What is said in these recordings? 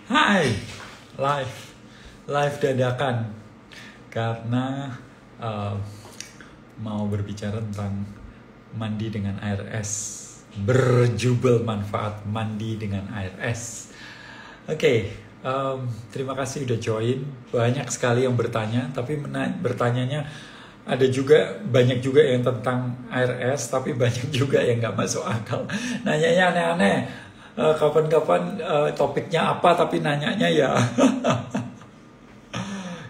Hai, live dadakan karena mau berbicara tentang mandi dengan air es, berjubel manfaat mandi dengan air es. Oke, terima kasih udah join. Banyak sekali yang bertanya, tapi bertanyanya ada juga banyak juga yang tentang air es, tapi banyak juga yang nggak masuk akal. Nanyanya aneh-aneh. Kapan-kapan topiknya apa tapi nanyanya ya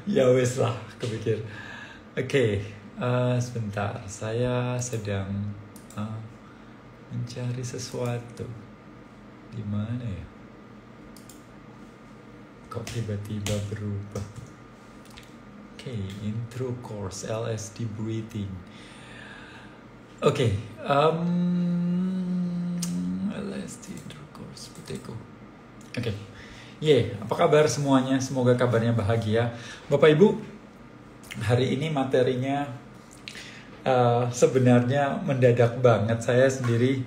ya wes lah kepikir. Oke, sebentar, saya sedang mencari sesuatu. Di mana ya? Kok tiba-tiba berubah? Oke, intro course LSD breathing. Oke, LSD intro course Buteyko. Oke. Apa kabar semuanya? Semoga kabarnya bahagia. Bapak Ibu, hari ini materinya sebenarnya mendadak banget. Saya sendiri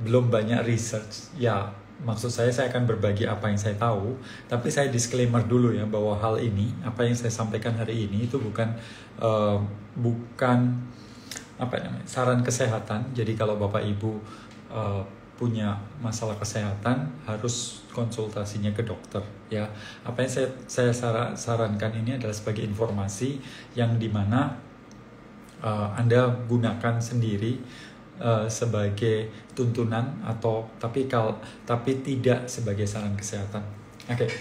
belum banyak research. Ya, maksud saya akan berbagi apa yang saya tahu. Tapi saya disclaimer dulu ya, bahwa hal ini, apa yang saya sampaikan hari ini itu bukan saran kesehatan. Jadi kalau Bapak Ibu punya masalah kesehatan harus konsultasinya ke dokter ya. Apa yang saya sarankan ini adalah sebagai informasi yang dimana Anda gunakan sendiri sebagai tuntunan tapi tidak sebagai saran kesehatan. Oke.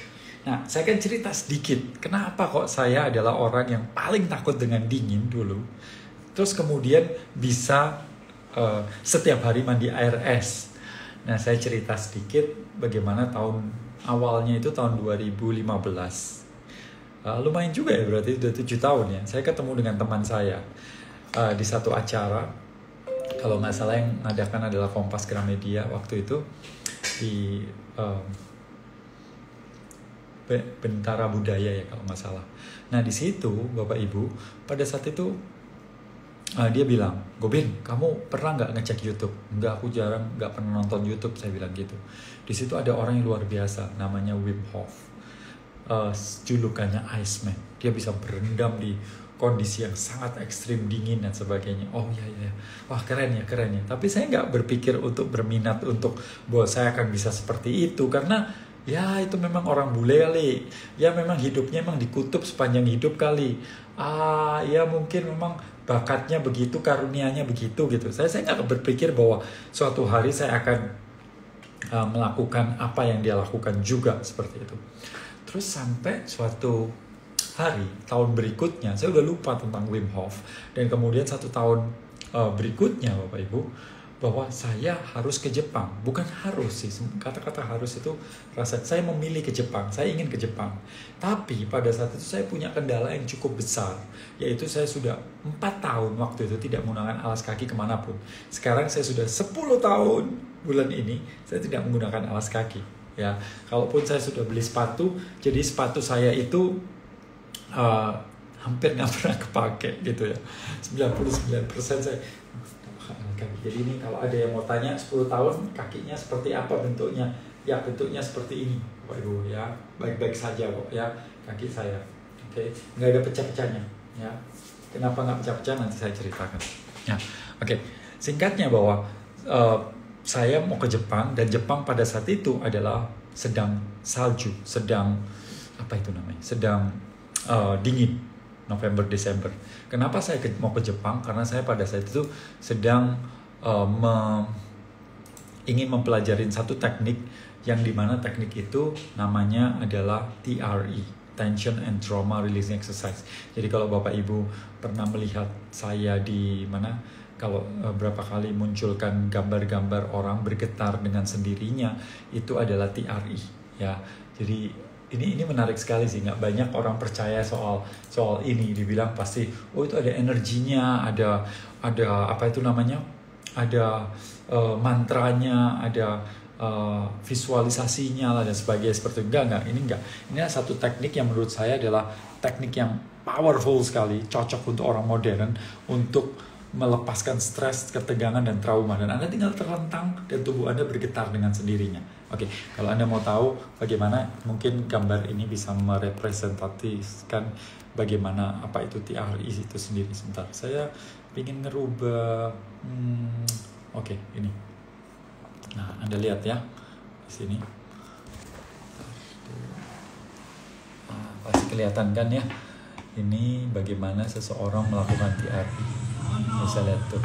Nah, saya akan cerita sedikit kenapa kok saya adalah orang yang paling takut dengan dingin dulu. Terus kemudian bisa setiap hari mandi air es. Nah, saya cerita sedikit bagaimana awalnya itu tahun 2015. Lumayan juga ya, berarti udah 7 tahun ya. Saya ketemu dengan teman saya di satu acara. Kalau nggak salah yang ngadakan adalah Kompas Gramedia waktu itu di Bentara Budaya ya kalau nggak salah. Nah, di situ Bapak Ibu pada saat itu dia bilang, "Gobin, kamu pernah nggak ngecek YouTube?" "Nggak, aku jarang, nggak pernah nonton YouTube," saya bilang gitu. Di situ ada orang yang luar biasa, namanya Wim Hof, julukannya Iceman. Dia bisa berendam di kondisi yang sangat ekstrim, dingin dan sebagainya. Oh ya, wah keren ya. Tapi saya nggak berpikir untuk berminat untuk bahwa saya akan bisa seperti itu, karena ya itu memang orang bule kali. Ya memang hidupnya memang dikutuk sepanjang hidup kali. Ya mungkin memang bakatnya begitu, karunianya begitu gitu. Saya nggak berpikir bahwa suatu hari saya akan melakukan apa yang dia lakukan juga seperti itu. Terus sampai suatu hari tahun berikutnya, saya udah lupa tentang Wim Hof. Dan kemudian 1 tahun berikutnya Bapak Ibu, bahwa saya harus ke Jepang. Bukan harus sih, kata-kata harus itu saya memilih ke Jepang, saya ingin ke Jepang. Tapi pada saat itu saya punya kendala yang cukup besar, yaitu saya sudah 4 tahun waktu itu tidak menggunakan alas kaki kemanapun. Sekarang saya sudah 10 tahun bulan ini saya tidak menggunakan alas kaki ya. Kalaupun saya sudah beli sepatu, jadi sepatu saya itu hampir nggak pernah kepake gitu ya. 99% saya kaki. Jadi ini kalau ada yang mau tanya 10 tahun kakinya seperti apa bentuknya, ya bentuknya seperti ini Bapak Ibu ya, baik-baik saja kok ya kaki saya. Oke, nggak ada pecah-pecahnya ya. Kenapa nggak pecah-pecah nanti saya ceritakan ya. Oke, singkatnya bahwa saya mau ke Jepang, dan Jepang pada saat itu adalah sedang salju, sedang dingin, November Desember. Kenapa saya mau ke Jepang? Karena saya pada saat itu sedang ingin mempelajari satu teknik, yang dimana teknik itu namanya adalah TRE, Tension and Trauma Releasing Exercise. Jadi kalau Bapak Ibu pernah melihat saya di mana, kalau berapa kali munculkan gambar-gambar orang bergetar dengan sendirinya, itu adalah TRE ya. Jadi ini menarik sekali sih, nggak banyak orang percaya soal ini. Dibilang pasti itu ada energinya, ada mantranya, ada visualisasinya lah dan sebagainya seperti itu. Enggak, ini adalah satu teknik yang menurut saya adalah teknik yang powerful sekali, cocok untuk orang modern untuk melepaskan stres, ketegangan, dan trauma. Dan Anda tinggal terlentang dan tubuh Anda bergetar dengan sendirinya. Oke, kalau Anda mau tahu bagaimana, mungkin gambar ini bisa merepresentasikan bagaimana apa itu TRI itu sendiri. Sebentar, saya ingin ngerubah. Oke, ini. Nah, Anda lihat ya di sini. Pasti kelihatan kan ya? Ini bagaimana seseorang melakukan TRI. Bisa lihat tuh.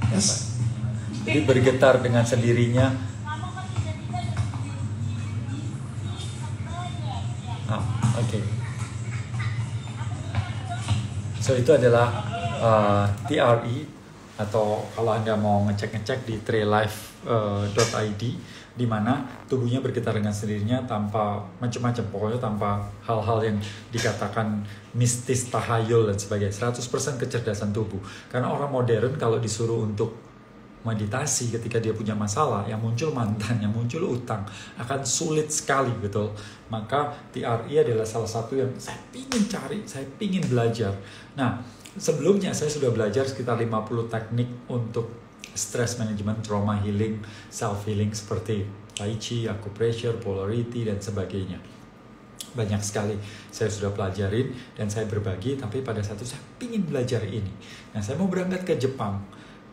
Ya, Pak. Jadi bergetar dengan sendirinya. Oke. So itu adalah TRI, atau kalau Anda mau ngecek di traillife.id, di mana tubuhnya bergetar dengan sendirinya tanpa macam-macam, pokoknya tanpa hal-hal yang dikatakan mistis, tahayul dan sebagainya. 100% kecerdasan tubuh. Karena orang modern kalau disuruh untuk meditasi ketika dia punya masalah, yang muncul mantan, yang muncul utang, akan sulit sekali, betul. Maka TRI adalah salah satu yang saya pingin cari, saya pingin belajar. Nah, sebelumnya saya sudah belajar sekitar 50 teknik untuk stress management, trauma healing, self healing seperti Tai Chi, acupressure, polarity dan sebagainya. Banyak sekali saya sudah pelajarin dan saya berbagi, tapi pada saat itu saya ingin belajar ini. Nah, saya mau berangkat ke Jepang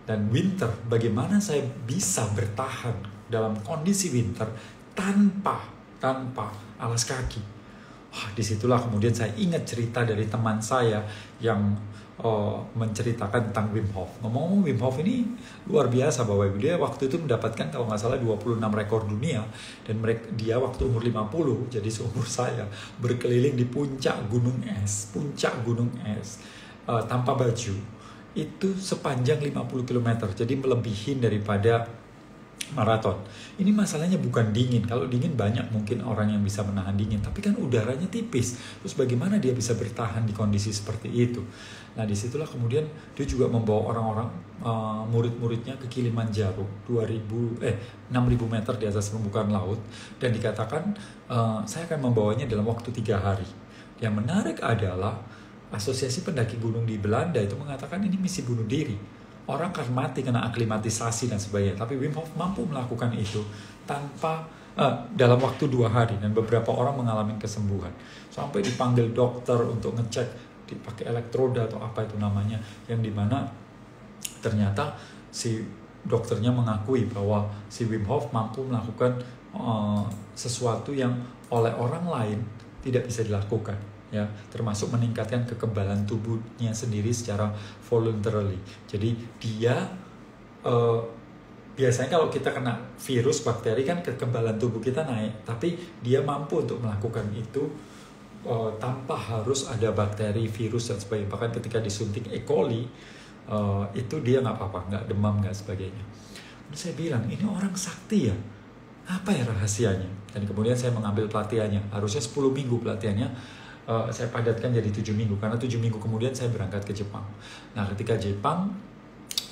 dan winter, bagaimana saya bisa bertahan dalam kondisi winter tanpa alas kaki. Disitulah kemudian saya ingat cerita dari teman saya yang menceritakan tentang Wim Hof. Ngomong-ngomong, Wim Hof ini luar biasa Bapak Ibu. Dia waktu itu mendapatkan kalau nggak salah 26 rekor dunia, dan dia waktu umur 50, jadi seumur saya, berkeliling di puncak gunung es tanpa baju. Itu sepanjang 50 km, jadi melebihi daripada maraton. Ini masalahnya bukan dingin. Kalau dingin banyak mungkin orang yang bisa menahan dingin, tapi kan udaranya tipis. Terus bagaimana dia bisa bertahan di kondisi seperti itu? Nah, disitulah kemudian dia juga membawa orang-orang murid-muridnya ke Kilimanjaro, 6.000 meter di atas permukaan laut, dan dikatakan saya akan membawanya dalam waktu 3 hari. Yang menarik adalah Asosiasi Pendaki Gunung di Belanda itu mengatakan ini misi bunuh diri. Orang akan mati kena aklimatisasi dan sebagainya. Tapi Wim Hof mampu melakukan itu tanpa dalam waktu 2 hari, dan beberapa orang mengalami kesembuhan. Sampai dipanggil dokter untuk ngecek, dipakai elektroda atau apa itu namanya, yang dimana ternyata si dokternya mengakui bahwa si Wim Hof mampu melakukan sesuatu yang oleh orang lain tidak bisa dilakukan. Ya, termasuk meningkatkan kekebalan tubuhnya sendiri secara voluntarily. Jadi dia biasanya kalau kita kena virus, bakteri kan kekebalan tubuh kita naik, tapi dia mampu untuk melakukan itu tanpa harus ada bakteri, virus dan sebagainya. Bahkan ketika disuntik E. coli itu dia nggak apa-apa, nggak demam, nggak sebagainya. Terus saya bilang, ini orang sakti ya, apa ya rahasianya? Dan kemudian saya mengambil pelatihannya. Harusnya 10 minggu pelatihannya, saya padatkan jadi 7 minggu, karena 7 minggu kemudian saya berangkat ke Jepang. Nah, ketika Jepang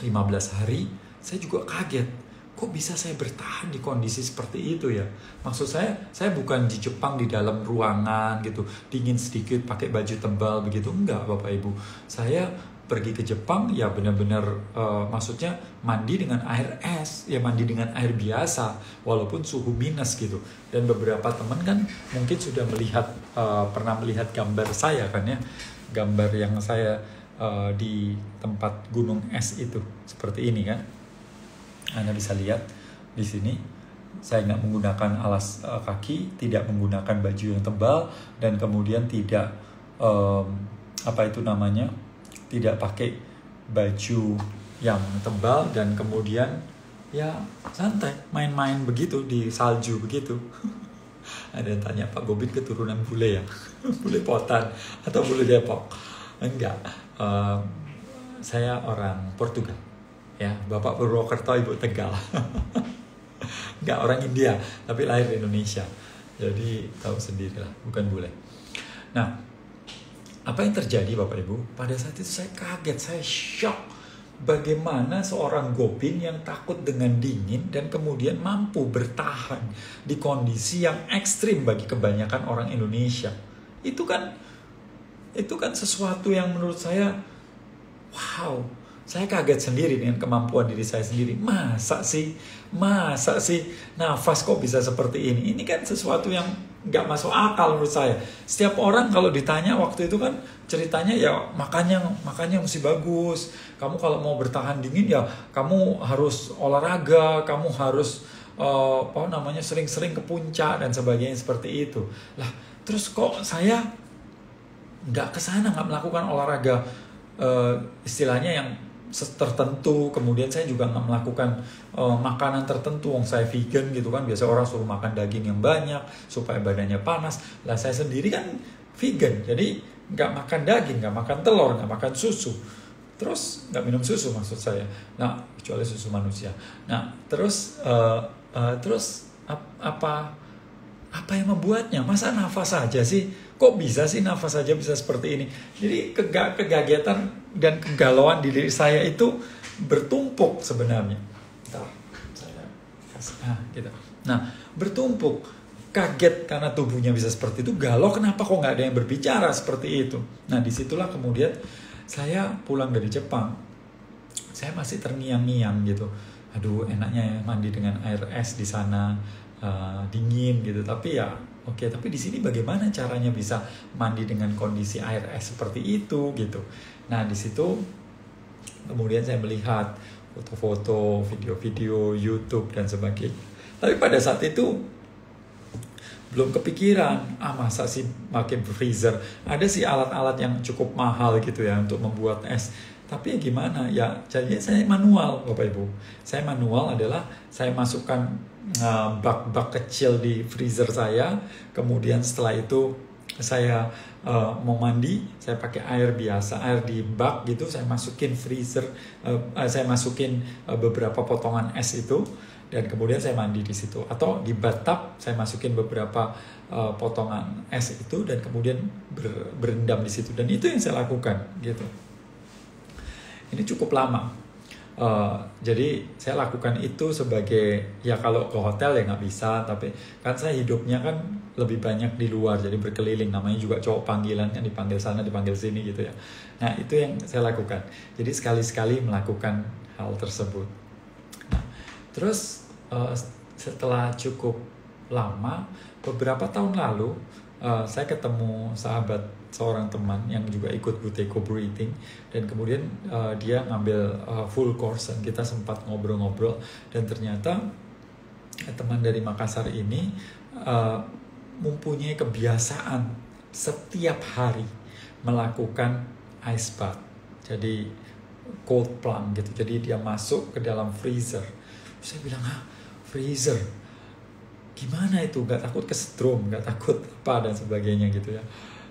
15 hari, saya juga kaget, kok bisa saya bertahan di kondisi seperti itu ya? Maksud saya bukan di Jepang di dalam ruangan gitu, dingin sedikit, pakai baju tebal begitu, enggak Bapak Ibu. Saya pergi ke Jepang ya benar-benar maksudnya mandi dengan air es, ya mandi dengan air biasa walaupun suhu minus gitu. Dan beberapa teman kan mungkin sudah pernah melihat gambar saya kan ya, gambar yang saya di tempat gunung es itu seperti ini kan. Anda bisa lihat di sini saya nggak menggunakan alas kaki, tidak menggunakan baju yang tebal, dan kemudian tidak tidak pakai baju yang tebal, dan kemudian ya santai main-main begitu di salju begitu. Ada yang tanya, Pak Gobin keturunan bule ya? Bule Potan atau bule Depok? Enggak, saya orang Portugal ya, Bapak Purwokerto, Ibu Tegal. Enggak, orang India tapi lahir di Indonesia, jadi tahu sendirilah, bukan bule. Nah, apa yang terjadi Bapak Ibu? Pada saat itu saya kaget, saya shock. Bagaimana seorang Gobin yang takut dengan dingin dan kemudian mampu bertahan di kondisi yang ekstrim bagi kebanyakan orang Indonesia. Itu kan sesuatu yang menurut saya, wow, saya kaget sendiri dengan kemampuan diri saya sendiri. Masa sih nafas kok bisa seperti ini? Ini kan sesuatu yang nggak masuk akal menurut saya. Setiap orang kalau ditanya waktu itu kan ceritanya ya makanya mesti bagus. Kamu kalau mau bertahan dingin ya kamu harus olahraga, kamu harus sering-sering ke puncak dan sebagainya seperti itu. Lah, terus kok saya nggak kesana, nggak melakukan olahraga istilahnya yang tertentu, kemudian saya juga nggak melakukan makanan tertentu. Saya vegan gitu kan, biasa orang suruh makan daging yang banyak supaya badannya panas. Lah saya sendiri kan vegan, jadi nggak makan daging, nggak makan telur, nggak makan susu, terus nggak minum susu maksud saya. Nah, kecuali susu manusia. Nah, terus apa yang membuatnya? Masa nafas saja sih? Kok bisa sih nafas saja bisa seperti ini? Jadi kegagetan dan kegalauan di diri saya itu bertumpuk sebenarnya. Gitu. Nah, bertumpuk. Kaget karena tubuhnya bisa seperti itu. Galau kenapa kok nggak ada yang berbicara seperti itu? Nah, disitulah kemudian saya pulang dari Jepang. Saya masih terngiang-ngiang gitu. Aduh, enaknya ya mandi dengan air es di sana, dingin gitu. Tapi ya oke, tapi di sini bagaimana caranya bisa mandi dengan kondisi air es seperti itu gitu. Nah, di situ kemudian saya melihat foto-foto, video-video, YouTube dan sebagainya. Tapi pada saat itu belum kepikiran, masa sih pakai freezer. Ada sih alat-alat yang cukup mahal gitu ya untuk membuat es. Tapi ya gimana? Ya jadinya saya manual, Bapak Ibu. Saya manual adalah saya masukkan bak-bak kecil di freezer saya. Kemudian setelah itu saya mau mandi, saya pakai air biasa, air di bak gitu, saya masukin freezer, saya masukin beberapa potongan es itu, dan kemudian saya mandi di situ. Atau di bathtub saya masukin beberapa potongan es itu dan kemudian berendam di situ. Dan itu yang saya lakukan gitu. Ini cukup lama. Jadi saya lakukan itu sebagai, ya kalau ke hotel ya nggak bisa, tapi kan saya hidupnya kan lebih banyak di luar, jadi berkeliling, namanya juga cowok panggilan kan, dipanggil sana dipanggil sini gitu ya. Nah, itu yang saya lakukan. Jadi sekali-sekali melakukan hal tersebut. Nah, terus setelah cukup lama, beberapa tahun lalu saya ketemu seorang teman yang juga ikut Buteyko Breathing, dan kemudian dia ngambil full course dan kita sempat ngobrol-ngobrol, dan ternyata teman dari Makassar ini mempunyai kebiasaan setiap hari melakukan ice bath, jadi cold plunge gitu. Jadi dia masuk ke dalam freezer. Saya bilang, freezer? Gimana itu? Gak takut kesetrum, gak takut apa dan sebagainya gitu ya.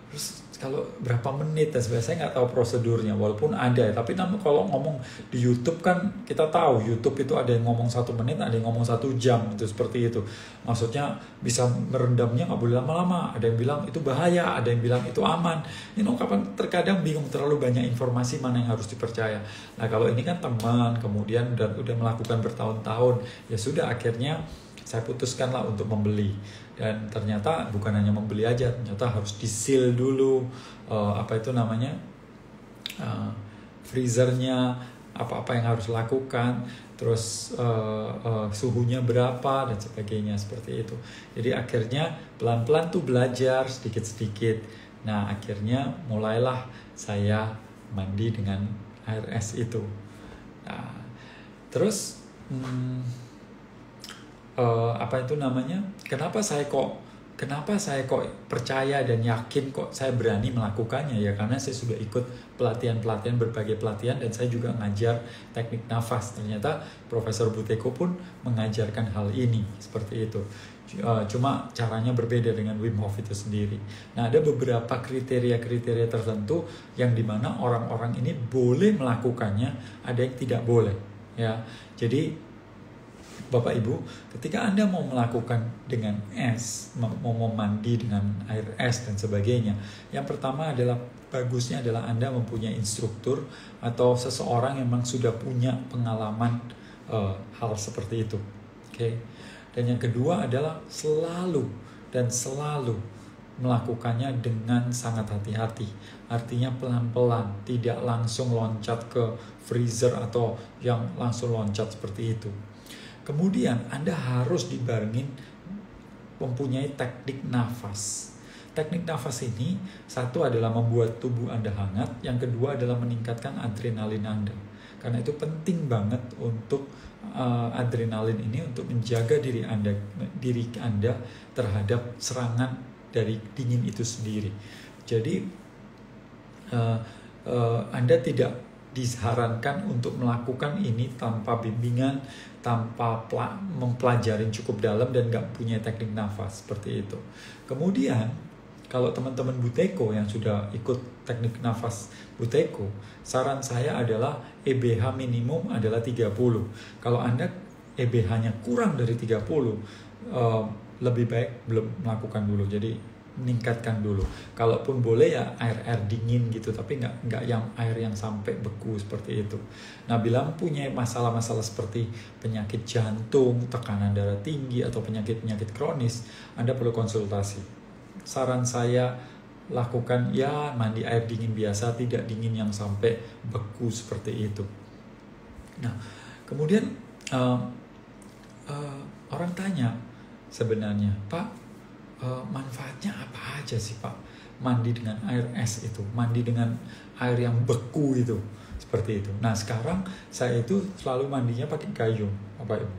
Terus kalau berapa menit dan sebagainya, saya nggak tahu prosedurnya, walaupun ada. Tapi namun kalau ngomong di YouTube kan kita tahu YouTube itu ada yang ngomong 1 menit, ada yang ngomong 1 jam itu seperti itu. Maksudnya bisa merendamnya nggak boleh lama-lama. Ada yang bilang itu bahaya, ada yang bilang itu aman. Kapan terkadang bingung, terlalu banyak informasi mana yang harus dipercaya. Nah, kalau ini kan teman kemudian udah melakukan bertahun-tahun, ya sudah akhirnya saya putuskanlah untuk membeli. Dan ternyata bukan hanya membeli aja, ternyata harus di-seal dulu freezernya, apa-apa yang harus lakukan, terus suhunya berapa dan sebagainya seperti itu. Jadi akhirnya pelan-pelan tuh belajar sedikit-sedikit. Nah, akhirnya mulailah saya mandi dengan air es itu. Nah, terus kenapa saya kok percaya dan yakin kok saya berani melakukannya, ya karena saya sudah ikut berbagai pelatihan, dan saya juga ngajar teknik nafas. Ternyata Profesor Buteyko pun mengajarkan hal ini seperti itu. Cuma caranya berbeda dengan Wim Hof itu sendiri. Nah, ada beberapa kriteria-kriteria tertentu yang dimana orang-orang ini boleh melakukannya, ada yang tidak boleh. Ya, jadi Bapak Ibu, ketika Anda mau melakukan dengan es, mau mandi dengan air es dan sebagainya, yang pertama adalah bagusnya adalah Anda mempunyai instruktur atau seseorang yang memang sudah punya pengalaman hal seperti itu. Oke. Dan yang kedua adalah selalu melakukannya dengan sangat hati-hati. Artinya pelan-pelan, tidak langsung loncat ke freezer atau yang langsung loncat seperti itu. Kemudian Anda harus dibarengin mempunyai teknik nafas. Teknik nafas ini, satu adalah membuat tubuh Anda hangat, yang kedua adalah meningkatkan adrenalin Anda. Karena itu penting banget untuk adrenalin ini untuk menjaga diri Anda terhadap serangan dari dingin itu sendiri. Jadi Anda tidak disarankan untuk melakukan ini tanpa bimbingan, tanpa mempelajari cukup dalam dan nggak punya teknik nafas seperti itu. Kemudian kalau teman-teman Buteyko yang sudah ikut teknik nafas Buteyko, saran saya adalah EBH minimum adalah 30. Kalau Anda EBH-nya kurang dari 30, lebih baik belum melakukan dulu. Jadi meningkatkan dulu. Kalaupun boleh ya air dingin gitu, tapi nggak yang air yang sampai beku seperti itu. Nah, bila punya masalah-masalah seperti penyakit jantung, tekanan darah tinggi atau penyakit-penyakit kronis, Anda perlu konsultasi. Saran saya lakukan ya mandi air dingin biasa, tidak dingin yang sampai beku seperti itu. Nah, kemudian orang tanya sebenarnya, Pak, manfaatnya apa aja sih Pak? Mandi dengan air es itu, mandi dengan air yang beku itu, seperti itu. Nah, sekarang saya itu selalu mandinya pakai gayung, Bapak Ibu.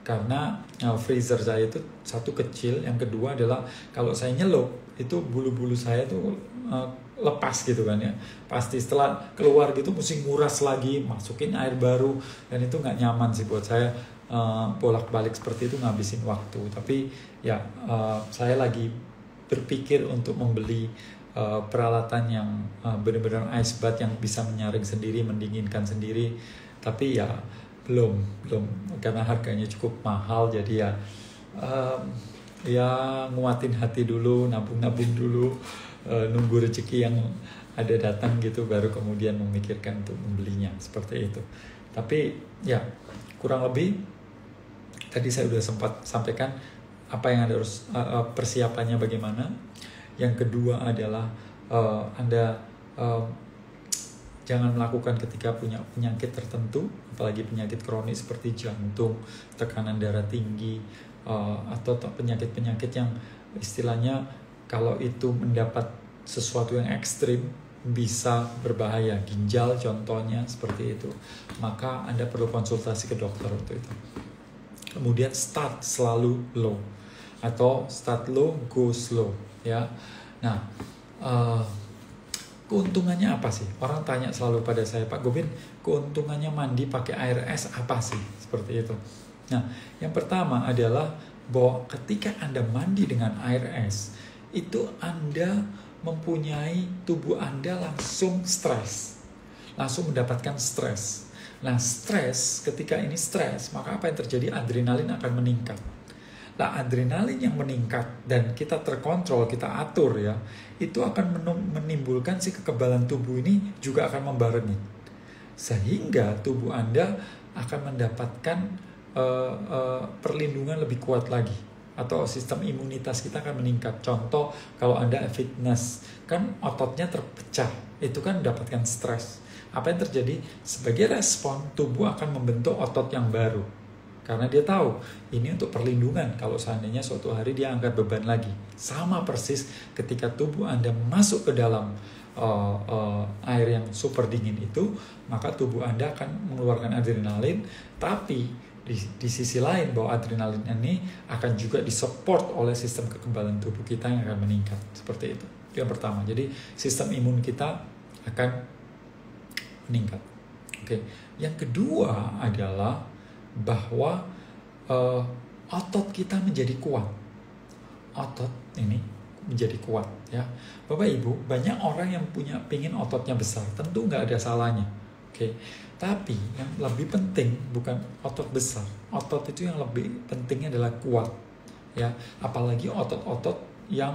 Karena freezer saya itu satu kecil, yang kedua adalah kalau saya nyelup itu bulu-bulu saya tuh lepas gitu kan ya. Pasti setelah keluar gitu mesti nguras lagi, masukin air baru, dan itu nggak nyaman sih buat saya. Bolak-balik seperti itu ngabisin waktu. Tapi ya saya lagi berpikir untuk membeli peralatan yang benar-benar ice bath yang bisa menyaring sendiri, mendinginkan sendiri. Tapi ya belum karena harganya cukup mahal. Jadi ya nguatin hati dulu, nabung dulu, nunggu rezeki yang ada datang gitu, baru kemudian memikirkan untuk membelinya seperti itu. Tapi ya kurang lebih tadi saya sudah sempat sampaikan apa yang Anda harus persiapannya bagaimana. Yang kedua adalah Anda jangan melakukan ketika punya penyakit tertentu, apalagi penyakit kronis seperti jantung, tekanan darah tinggi, atau penyakit-penyakit yang istilahnya kalau itu mendapat sesuatu yang ekstrim bisa berbahaya, ginjal contohnya seperti itu, maka Anda perlu konsultasi ke dokter untuk itu. Kemudian start selalu low atau start low go slow ya. Nah, keuntungannya apa sih? Orang tanya selalu pada saya, Pak Gobin, keuntungannya mandi pakai air es apa sih? Seperti itu. Nah, yang pertama adalah bahwa ketika Anda mandi dengan air es, itu Anda mempunyai tubuh Anda langsung stres, langsung mendapatkan stres. Nah, stres, ketika ini stres, maka apa yang terjadi? Adrenalin akan meningkat. Nah, adrenalin yang meningkat dan kita terkontrol, kita atur ya, itu akan menimbulkan si kekebalan tubuh ini juga akan membarengi. Sehingga tubuh Anda akan mendapatkan perlindungan lebih kuat lagi. Atau sistem imunitas kita akan meningkat. Contoh, kalau Anda fitness, kan ototnya terpecah, itu kan mendapatkan stres. Apa yang terjadi? Sebagai respon, tubuh akan membentuk otot yang baru. Karena dia tahu, ini untuk perlindungan kalau seandainya suatu hari dia angkat beban lagi. Sama persis ketika tubuh Anda masuk ke dalam air yang super dingin itu, maka tubuh Anda akan mengeluarkan adrenalin, tapi di sisi lain bahwa adrenalin ini akan juga disupport oleh sistem kekebalan tubuh kita yang akan meningkat. Seperti itu. Itu yang pertama. Jadi sistem imun kita akan meningkat. Oke. Yang kedua adalah bahwa otot kita menjadi kuat. Otot ini menjadi kuat ya. Bapak Ibu, banyak orang yang pengen ototnya besar. Tentu nggak ada salahnya. Oke. Tapi yang lebih penting bukan otot besar. Otot itu yang lebih pentingnya adalah kuat. Ya, apalagi otot-otot yang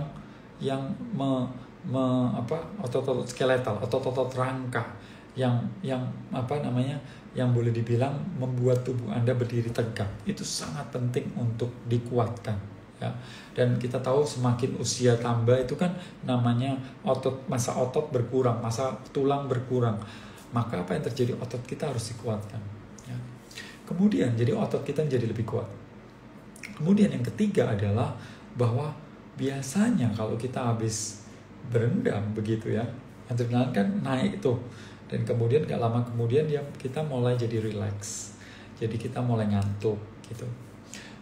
otot-otot skeletal, otot-otot rangka yang yang boleh dibilang membuat tubuh Anda berdiri tegak. Itu sangat penting untuk dikuatkan ya. Dan kita tahu semakin usia tambah itu kan namanya masa otot berkurang, masa tulang berkurang. Maka apa yang terjadi? Otot kita harus dikuatkan. Ya. Kemudian jadi otot kita menjadi lebih kuat. Kemudian yang ketiga adalah bahwa biasanya kalau kita habis berendam begitu ya, adrenalin kan naik tuh. Dan kemudian gak lama kemudian kita mulai jadi relax. Jadi kita mulai ngantuk gitu.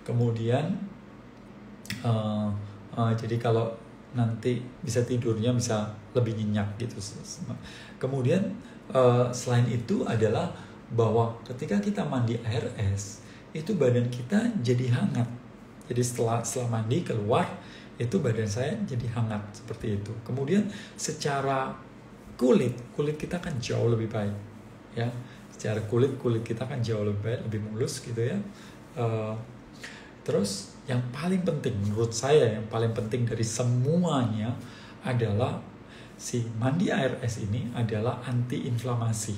Kemudian jadi kalau nanti bisa tidurnya bisa lebih nyenyak gitu. Kemudian selain itu adalah bahwa ketika kita mandi air es, itu badan kita jadi hangat. Jadi setelah mandi keluar, itu badan saya jadi hangat seperti itu. Kemudian secara kulit kita kan jauh lebih baik, ya. Secara kulit kita kan jauh lebih baik, lebih mulus gitu ya. Terus yang paling penting menurut saya, yang paling penting dari semuanya adalah si mandi air es ini adalah anti-inflamasi.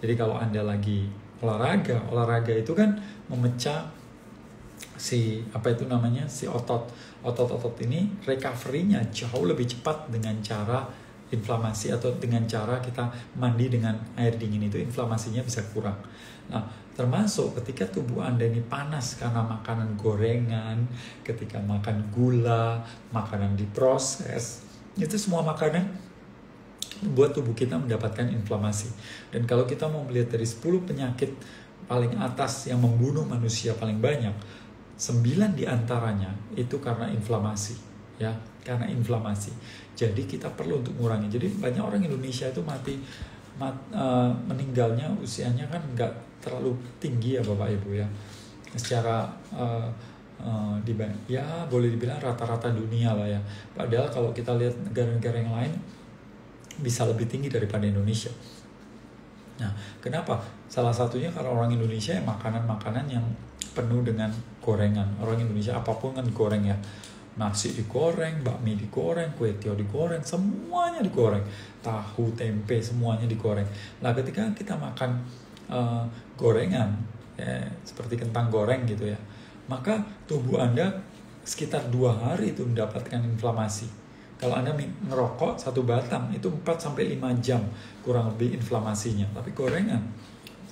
Jadi kalau Anda lagi olahraga itu kan memecah si otot ini recovery-nya jauh lebih cepat dengan cara inflamasi, atau dengan cara kita mandi dengan air dingin itu inflamasinya bisa kurang. Nah, termasuk ketika tubuh Anda ini panas karena makanan gorengan, ketika makan gula, makanan diproses, itu semua makanan membuat tubuh kita mendapatkan inflamasi. Dan kalau kita mau melihat dari 10 penyakit paling atas yang membunuh manusia paling banyak, 9 diantaranya itu karena inflamasi, ya, karena inflamasi. Jadi kita perlu untuk mengurangi. Jadi banyak orang Indonesia itu meninggalnya usianya kan nggak terlalu tinggi ya Bapak Ibu ya. Secara ya boleh dibilang rata-rata dunia lah ya. Padahal kalau kita lihat negara-negara yang lain bisa lebih tinggi daripada Indonesia. Nah, kenapa? Salah satunya karena orang Indonesia makanan-makanan yang penuh dengan gorengan. Orang Indonesia apapun kan goreng ya. Nasi digoreng, bakmi digoreng, kue tiaw digoreng, semuanya digoreng. Tahu, tempe, semuanya digoreng. Nah, ketika kita makan gorengan, ya, seperti kentang goreng gitu ya, maka tubuh Anda sekitar 2 hari itu mendapatkan inflamasi. Kalau Anda ngerokok 1 batang, itu 4-5 jam kurang lebih inflamasinya. Tapi gorengan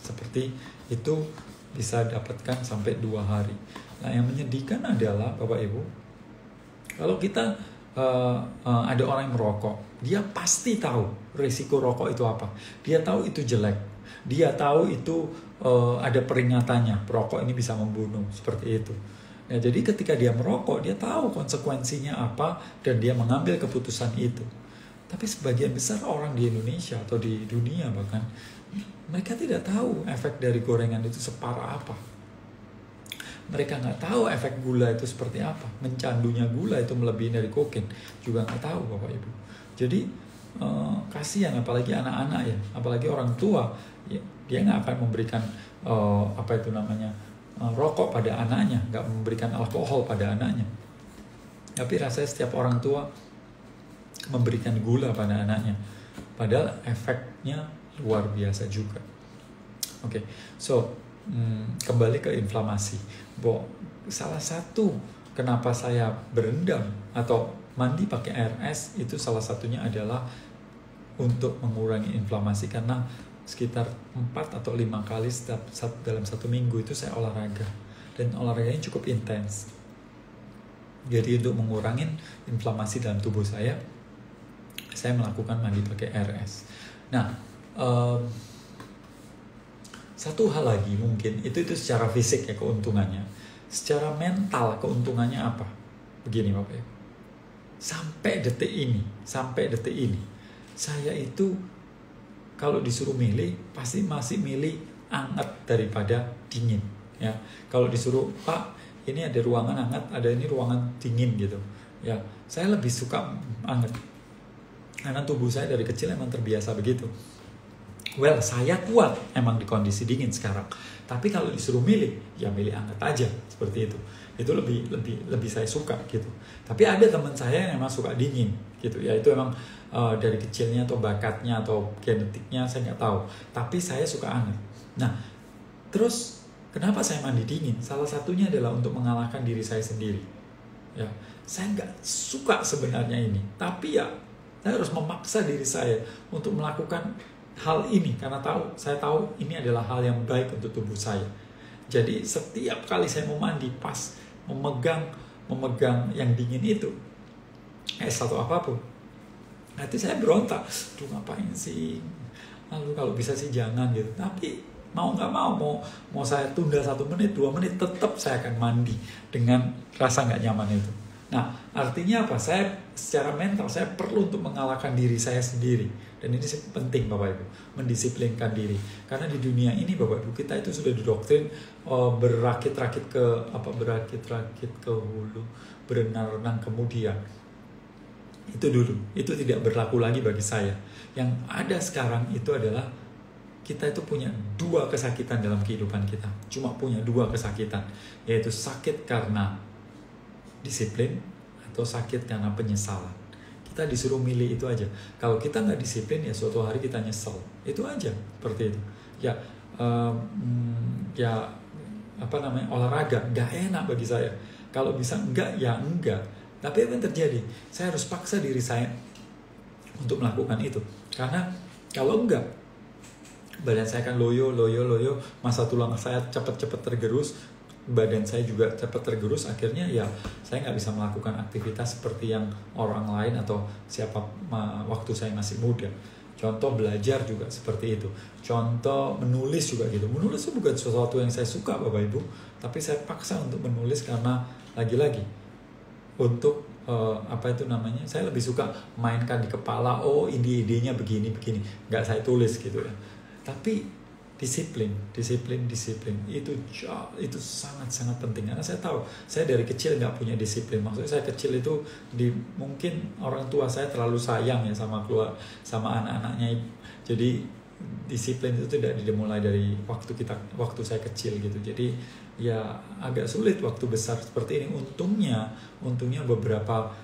seperti itu bisa dapatkan sampai 2 hari. Nah, yang menyedihkan adalah Bapak Ibu, kalau kita ada orang yang merokok, dia pasti tahu risiko rokok itu apa. Dia tahu itu jelek. Dia tahu itu ada peringatannya, perokok ini bisa membunuh, seperti itu. Nah, jadi ketika dia merokok, dia tahu konsekuensinya apa dan dia mengambil keputusan itu. Tapi sebagian besar orang di Indonesia atau di dunia bahkan, mereka tidak tahu efek dari gorengan itu separah apa. Mereka nggak tahu efek gula itu seperti apa. Mencandunya gula itu melebihi dari kokain juga nggak tahu Bapak Ibu. Jadi kasihan apalagi anak-anak ya, apalagi orang tua ya, dia nggak akan memberikan rokok pada anaknya, nggak memberikan alkohol pada anaknya. Tapi rasanya setiap orang tua memberikan gula pada anaknya, padahal efeknya luar biasa juga. Oke, so kembali ke inflamasi. Salah satu kenapa saya berendam atau mandi pakai air es itu salah satunya adalah untuk mengurangi inflamasi, karena sekitar 4 atau 5 kali dalam 1 minggu itu saya olahraga, dan olahraganya cukup intens. Jadi untuk mengurangi inflamasi dalam tubuh saya melakukan mandi pakai air es. Nah, satu hal lagi mungkin itu secara fisik ya keuntungannya. Secara mental keuntungannya apa? Begini Bapak Ibu. Sampai detik ini saya itu kalau disuruh milih pasti masih milih hangat daripada dingin ya. Kalau disuruh, Pak, ini ada ruangan hangat, ada ini ruangan dingin gitu ya, saya lebih suka hangat karena tubuh saya dari kecil emang terbiasa begitu. Well, saya kuat emang di kondisi dingin sekarang, tapi kalau disuruh milih ya milih hangat aja seperti itu. Itu lebih saya suka gitu. Tapi ada teman saya yang emang suka dingin gitu ya, itu emang dari kecilnya atau bakatnya atau genetiknya saya nggak tahu, tapi saya suka hangat. Nah, terus kenapa saya mandi dingin? Salah satunya adalah untuk mengalahkan diri saya sendiri ya. Saya nggak suka sebenarnya ini, tapi ya saya harus memaksa diri saya untuk melakukan hal ini karena saya tahu ini adalah hal yang baik untuk tubuh saya. Jadi setiap kali saya mau mandi, pas memegang yang dingin itu, es atau apapun, nanti saya berontak, tuh ngapain sih? Lalu kalau bisa sih jangan gitu. Tapi mau nggak mau saya tunda 1 menit, 2 menit, tetap saya akan mandi dengan rasa nggak nyaman itu. Nah, artinya apa? Saya secara mental saya perlu untuk mengalahkan diri saya sendiri. Dan ini penting Bapak Ibu, mendisiplinkan diri. Karena di dunia ini Bapak Ibu, kita itu sudah didoktrin berakit-rakit ke hulu, berenang-renang kemudian. Itu dulu, itu tidak berlaku lagi bagi saya. Yang ada sekarang itu adalah kita itu punya 2 kesakitan dalam kehidupan kita. Cuma punya 2 kesakitan, yaitu sakit karena disiplin atau sakit karena penyesalan. Kita disuruh milih itu aja. Kalau kita nggak disiplin ya suatu hari kita nyesel. Itu aja, seperti itu. Olahraga nggak enak bagi saya. Kalau bisa enggak ya enggak. Tapi apa yang terjadi? Saya harus paksa diri saya untuk melakukan itu. Karena kalau enggak, badan saya akan loyo, masa tulang saya cepat-cepat tergerus, badan saya juga cepat tergerus, akhirnya ya saya nggak bisa melakukan aktivitas seperti yang orang lain atau siapa waktu saya masih muda. Contoh belajar juga seperti itu. Contoh menulis juga gitu. Menulis itu bukan sesuatu yang saya suka Bapak Ibu, tapi saya paksa untuk menulis karena lagi-lagi untuk saya lebih suka mainkan di kepala, ide-idenya begini, nggak saya tulis gitu ya. Tapi disiplin itu sangat penting karena saya tahu saya dari kecil nggak punya disiplin. Maksudnya saya kecil itu mungkin orang tua saya terlalu sayang ya sama anak-anaknya, jadi disiplin itu tidak dimulai dari waktu saya kecil gitu. Jadi ya agak sulit waktu besar seperti ini. Untungnya beberapa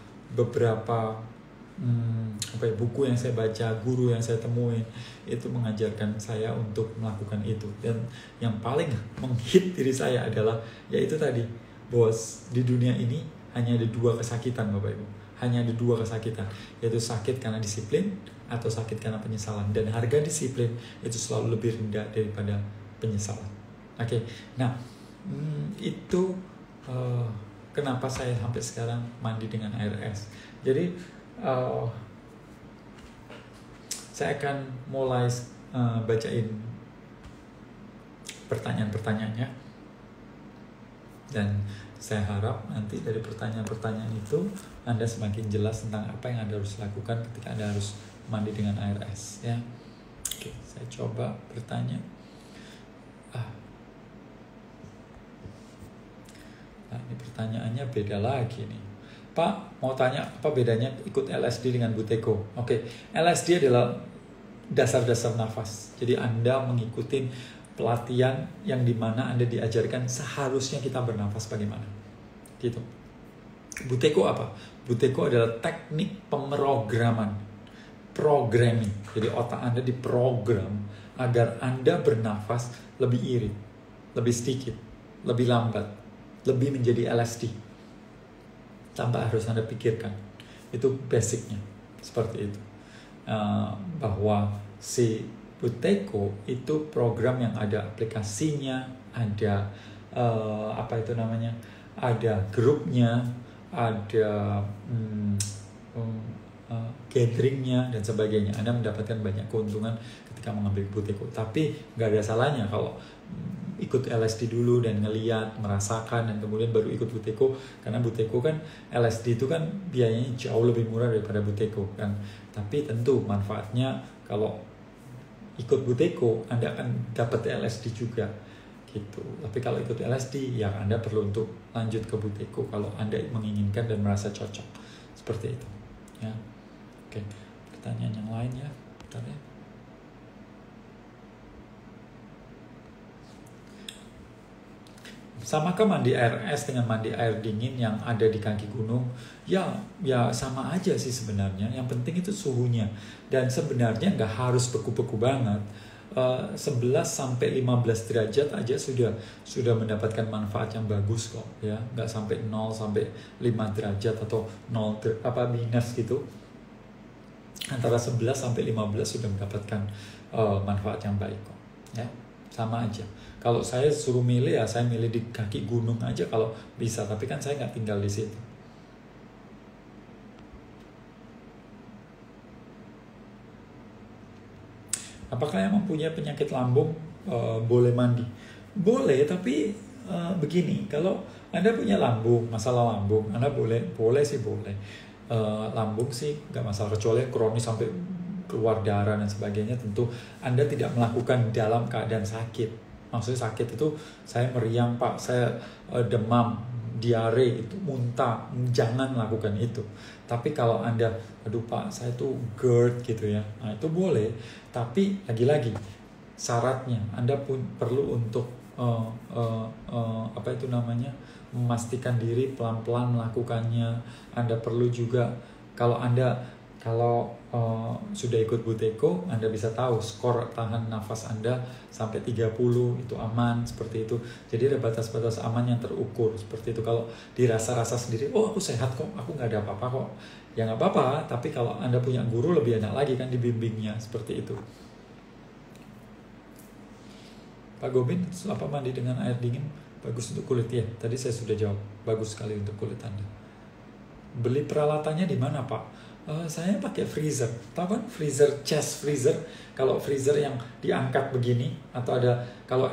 buku yang saya baca, guru yang saya temuin itu mengajarkan saya untuk melakukan itu. Dan yang paling menghit diri saya adalah yaitu tadi, bahwa di dunia ini hanya ada 2 kesakitan Bapak Ibu. Hanya ada 2 kesakitan, yaitu sakit karena disiplin atau sakit karena penyesalan. Dan harga disiplin itu selalu lebih rendah daripada penyesalan. Oke. Nah, itu kenapa saya sampai sekarang mandi dengan air es. Jadi saya akan mulai bacain pertanyaan-pertanyaannya, dan saya harap nanti dari pertanyaan-pertanyaan itu Anda semakin jelas tentang apa yang Anda harus lakukan ketika Anda harus mandi dengan air es ya. Oke, saya coba bertanya. Nah, ini pertanyaannya beda lagi nih. Pak, mau tanya apa bedanya ikut LSD dengan Buteyko? Oke, LSD adalah dasar-dasar nafas. Jadi Anda mengikuti pelatihan yang dimana Anda diajarkan seharusnya kita bernafas bagaimana. Gitu. Buteyko apa? Buteyko adalah teknik pemrograman. Programming. Jadi otak Anda diprogram agar Anda bernafas lebih irit, lebih sedikit, lebih lambat, lebih menjadi LSD. Tanpa harus Anda pikirkan. Itu basicnya seperti itu. Bahwa si Buteyko itu program yang ada aplikasinya, ada ada grupnya, ada gatheringnya dan sebagainya. Anda mendapatkan banyak keuntungan ketika mengambil Buteyko. Tapi nggak ada salahnya kalau ikut LSD dulu dan ngeliat, merasakan, dan kemudian baru ikut Buteyko. Karena Buteyko kan, LSD itu kan biayanya jauh lebih murah daripada Buteyko kan. Tapi tentu manfaatnya kalau ikut Buteyko Anda akan dapat LSD juga gitu. Tapi kalau ikut LSD ya Anda perlu untuk lanjut ke Buteyko kalau Anda menginginkan dan merasa cocok seperti itu ya. Oke, pertanyaan yang lain ya. Bentar ya. Samakah mandi air es dengan mandi air dingin yang ada di kaki gunung? Ya sama aja sih sebenarnya. Yang penting itu suhunya. Dan sebenarnya nggak harus beku-beku banget. 11 sampai 15 derajat aja sudah mendapatkan manfaat yang bagus kok ya, nggak sampai 0 sampai 5 derajat atau 0 minus gitu. Antara 11 sampai 15 sudah mendapatkan manfaat yang baik kok ya, sama aja. Kalau saya suruh milih ya saya milih di kaki gunung aja kalau bisa, tapi kan saya nggak tinggal di situ. Apakah yang mempunyai penyakit lambung boleh mandi? Boleh, tapi begini, kalau Anda punya lambung, masalah lambung, Anda boleh sih boleh. Lambung sih nggak masalah, kecuali kronis sampai keluar darah dan sebagainya, tentu Anda tidak melakukan dalam keadaan sakit. Maksudnya sakit itu saya meriang Pak, saya demam, diare, itu muntah, jangan lakukan itu. Tapi kalau Anda, aduh Pak saya tuh GERD gitu ya, nah itu boleh. Tapi lagi-lagi syaratnya Anda pun perlu untuk memastikan diri pelan-pelan melakukannya. Anda perlu juga kalau sudah ikut Buteyko, Anda bisa tahu skor tahan nafas Anda sampai 30 itu aman, seperti itu. Jadi ada batas-batas aman yang terukur seperti itu. Kalau dirasa-rasa sendiri, oh aku sehat kok, aku nggak ada apa-apa kok, ya nggak apa-apa. Tapi kalau Anda punya guru lebih enak lagi kan dibimbingnya seperti itu. Pak Gobin, apa mandi dengan air dingin bagus untuk kulit? Ya, tadi saya sudah jawab, bagus sekali untuk kulit Anda. Beli peralatannya di mana Pak? Saya pakai freezer, tahu kan freezer, chest freezer. Kalau freezer yang diangkat begini, atau kalau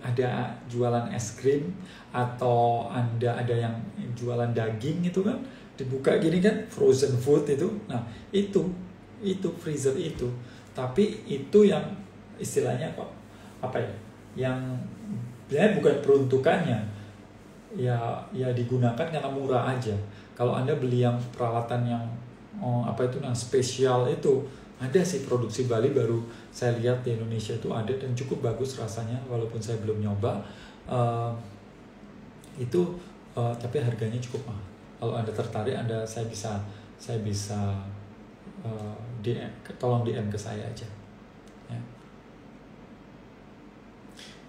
ada jualan es krim atau Anda ada yang jualan daging itu kan dibuka gini kan, frozen food itu. Nah itu freezer itu. Tapi itu yang istilahnya kok apa ya? Yang sebenarnya bukan peruntukannya. Ya digunakan karena murah aja. Kalau Anda beli yang peralatan yang yang spesial itu, ada sih produksi Bali baru saya lihat di Indonesia itu ada dan cukup bagus rasanya, walaupun saya belum nyoba. Tapi harganya cukup mahal. Kalau Anda tertarik, saya bisa tolong DM ke saya aja. Ya.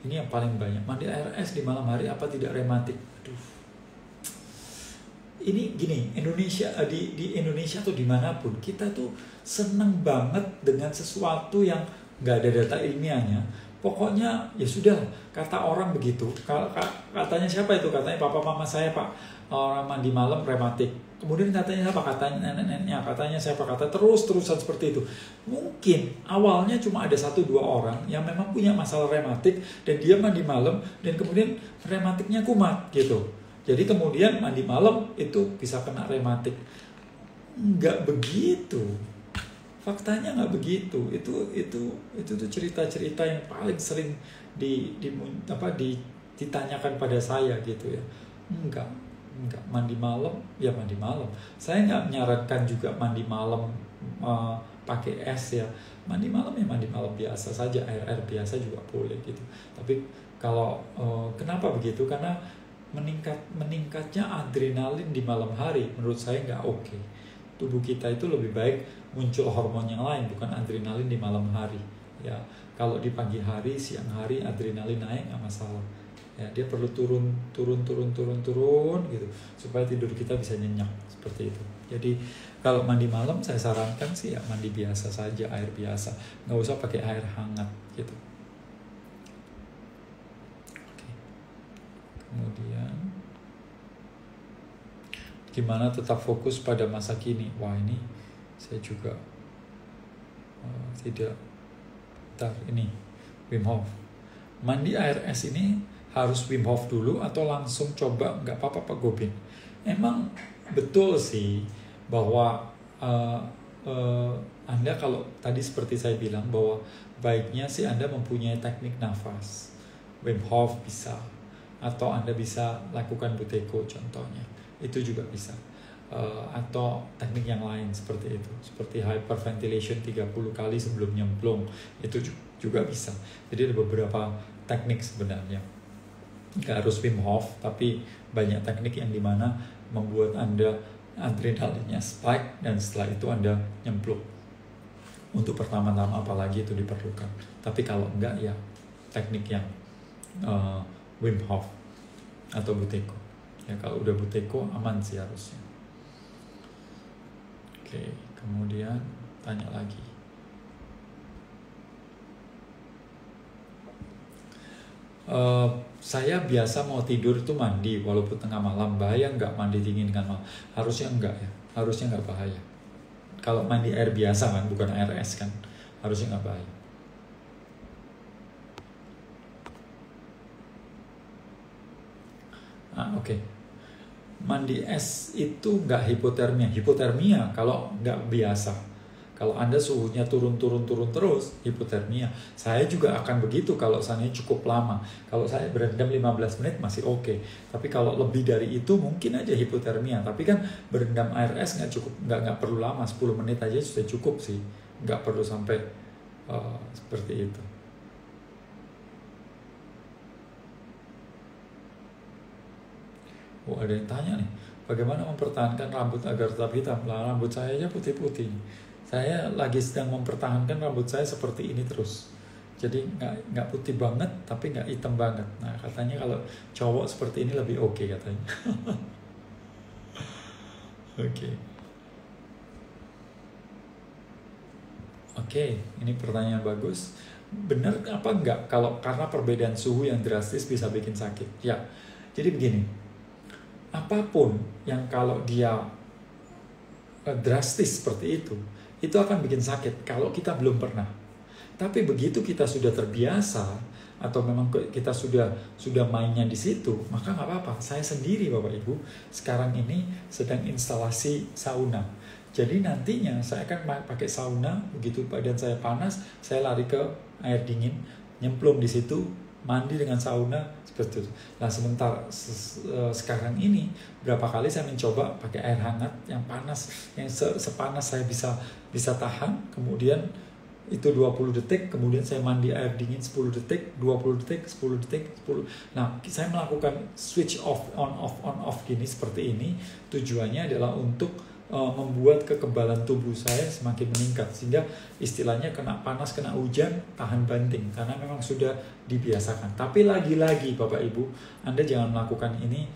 Ini yang paling banyak, mandi air es di malam hari apa tidak rematik? Aduh. Ini gini, Indonesia di Indonesia atau dimanapun kita tuh seneng banget dengan sesuatu yang nggak ada data ilmiahnya. Pokoknya ya sudah, kata orang begitu. Katanya siapa itu? Katanya papa mama saya Pak, orang mandi malam rematik. Kemudian katanya siapa? Katanya nenek-neneknya. Katanya siapa? Kata terus-terusan seperti itu. Mungkin awalnya cuma ada 1-2 orang yang memang punya masalah rematik dan dia mandi malam dan kemudian rematiknya kumat gitu. Jadi kemudian mandi malam itu bisa kena rematik. Nggak begitu. Faktanya nggak begitu. Itu tuh cerita-cerita yang paling sering ditanyakan pada saya gitu ya. Enggak mandi malam ya mandi malam. Saya nggak menyarankan juga mandi malam pakai es ya. Mandi malam ya mandi malam biasa saja, air biasa juga boleh gitu. Tapi kalau kenapa begitu? Karena meningkatnya adrenalin di malam hari menurut saya nggak oke. Tubuh kita itu lebih baik muncul hormon yang lain, bukan adrenalin di malam hari ya. Kalau di pagi hari, siang hari adrenalin naik nggak masalah ya. Dia perlu turun gitu supaya tidur kita bisa nyenyak seperti itu. Jadi kalau mandi malam saya sarankan sih ya mandi biasa saja, air biasa, nggak usah pakai air hangat gitu. Kemudian gimana tetap fokus pada masa kini? Wah ini saya juga tidak. Ini Wim Hof. Mandi air es ini harus Wim Hof dulu atau langsung coba? Nggak apa-apa Pak Gobin. Emang betul sih bahwa Anda kalau tadi seperti saya bilang bahwa baiknya sih Anda mempunyai teknik nafas. Wim Hof bisa. Atau Anda bisa lakukan Buteyko contohnya, itu juga bisa. Atau teknik yang lain seperti itu, seperti hyperventilation 30 kali sebelum nyemplung, itu juga bisa. Jadi ada beberapa teknik sebenarnya, nggak harus Wim Hof, tapi banyak teknik yang dimana membuat Anda adrenalinnya spike dan setelah itu Anda nyemplung. untuk pertama-tama apalagi itu diperlukan. Tapi kalau enggak ya teknik yang Wim Hof atau Buteyko. Ya kalau udah Buteyko aman sih harusnya. Oke, kemudian tanya lagi. Saya biasa mau tidur itu mandi walaupun tengah malam. Bahaya nggak mandi dingin kan? Harusnya enggak ya, harusnya nggak bahaya. Kalau mandi air biasa kan, bukan air es kan, harusnya nggak bahaya. Oke. Mandi es itu nggak hipotermia. Hipotermia kalau nggak biasa. Kalau Anda suhunya turun terus, hipotermia. Saya juga akan begitu kalau misalnya cukup lama. Kalau saya berendam 15 menit masih oke. Tapi kalau lebih dari itu mungkin aja hipotermia. Tapi kan berendam air es nggak cukup, nggak perlu lama, 10 menit aja sudah cukup sih. Nggak perlu sampai seperti itu. Oh, ada yang tanya nih, bagaimana mempertahankan rambut agar tetap hitam? Lah, rambut saya aja putih-putih. Saya lagi sedang mempertahankan rambut saya seperti ini terus. Jadi nggak putih banget, tapi nggak hitam banget. Nah, katanya kalau cowok seperti ini lebih oke katanya. Oke. Oke, ini pertanyaan bagus. Benar apa enggak kalau karena perbedaan suhu yang drastis bisa bikin sakit? Ya, jadi begini. Apapun yang kalau dia drastis seperti itu akan bikin sakit kalau kita belum pernah. Tapi begitu kita sudah terbiasa atau memang kita sudah mainnya di situ, maka nggak apa-apa. Saya sendiri Bapak Ibu sekarang ini sedang instalasi sauna. Jadi nantinya saya akan pakai sauna, begitu badan saya panas, saya lari ke air dingin, nyemplung di situ, mandi dengan sauna seperti itu. Nah sementara sekarang ini berapa kali saya mencoba pakai air hangat yang panas, yang sepanas saya bisa tahan, kemudian itu 20 detik, kemudian saya mandi air dingin 10 detik, 20 detik, 10 detik, 10. Nah, saya melakukan switch off, on off gini seperti ini. Tujuannya adalah untuk membuat kekebalan tubuh saya semakin meningkat, sehingga istilahnya kena panas, kena hujan, tahan banting, karena memang sudah dibiasakan. Tapi lagi-lagi Bapak Ibu, Anda jangan melakukan ini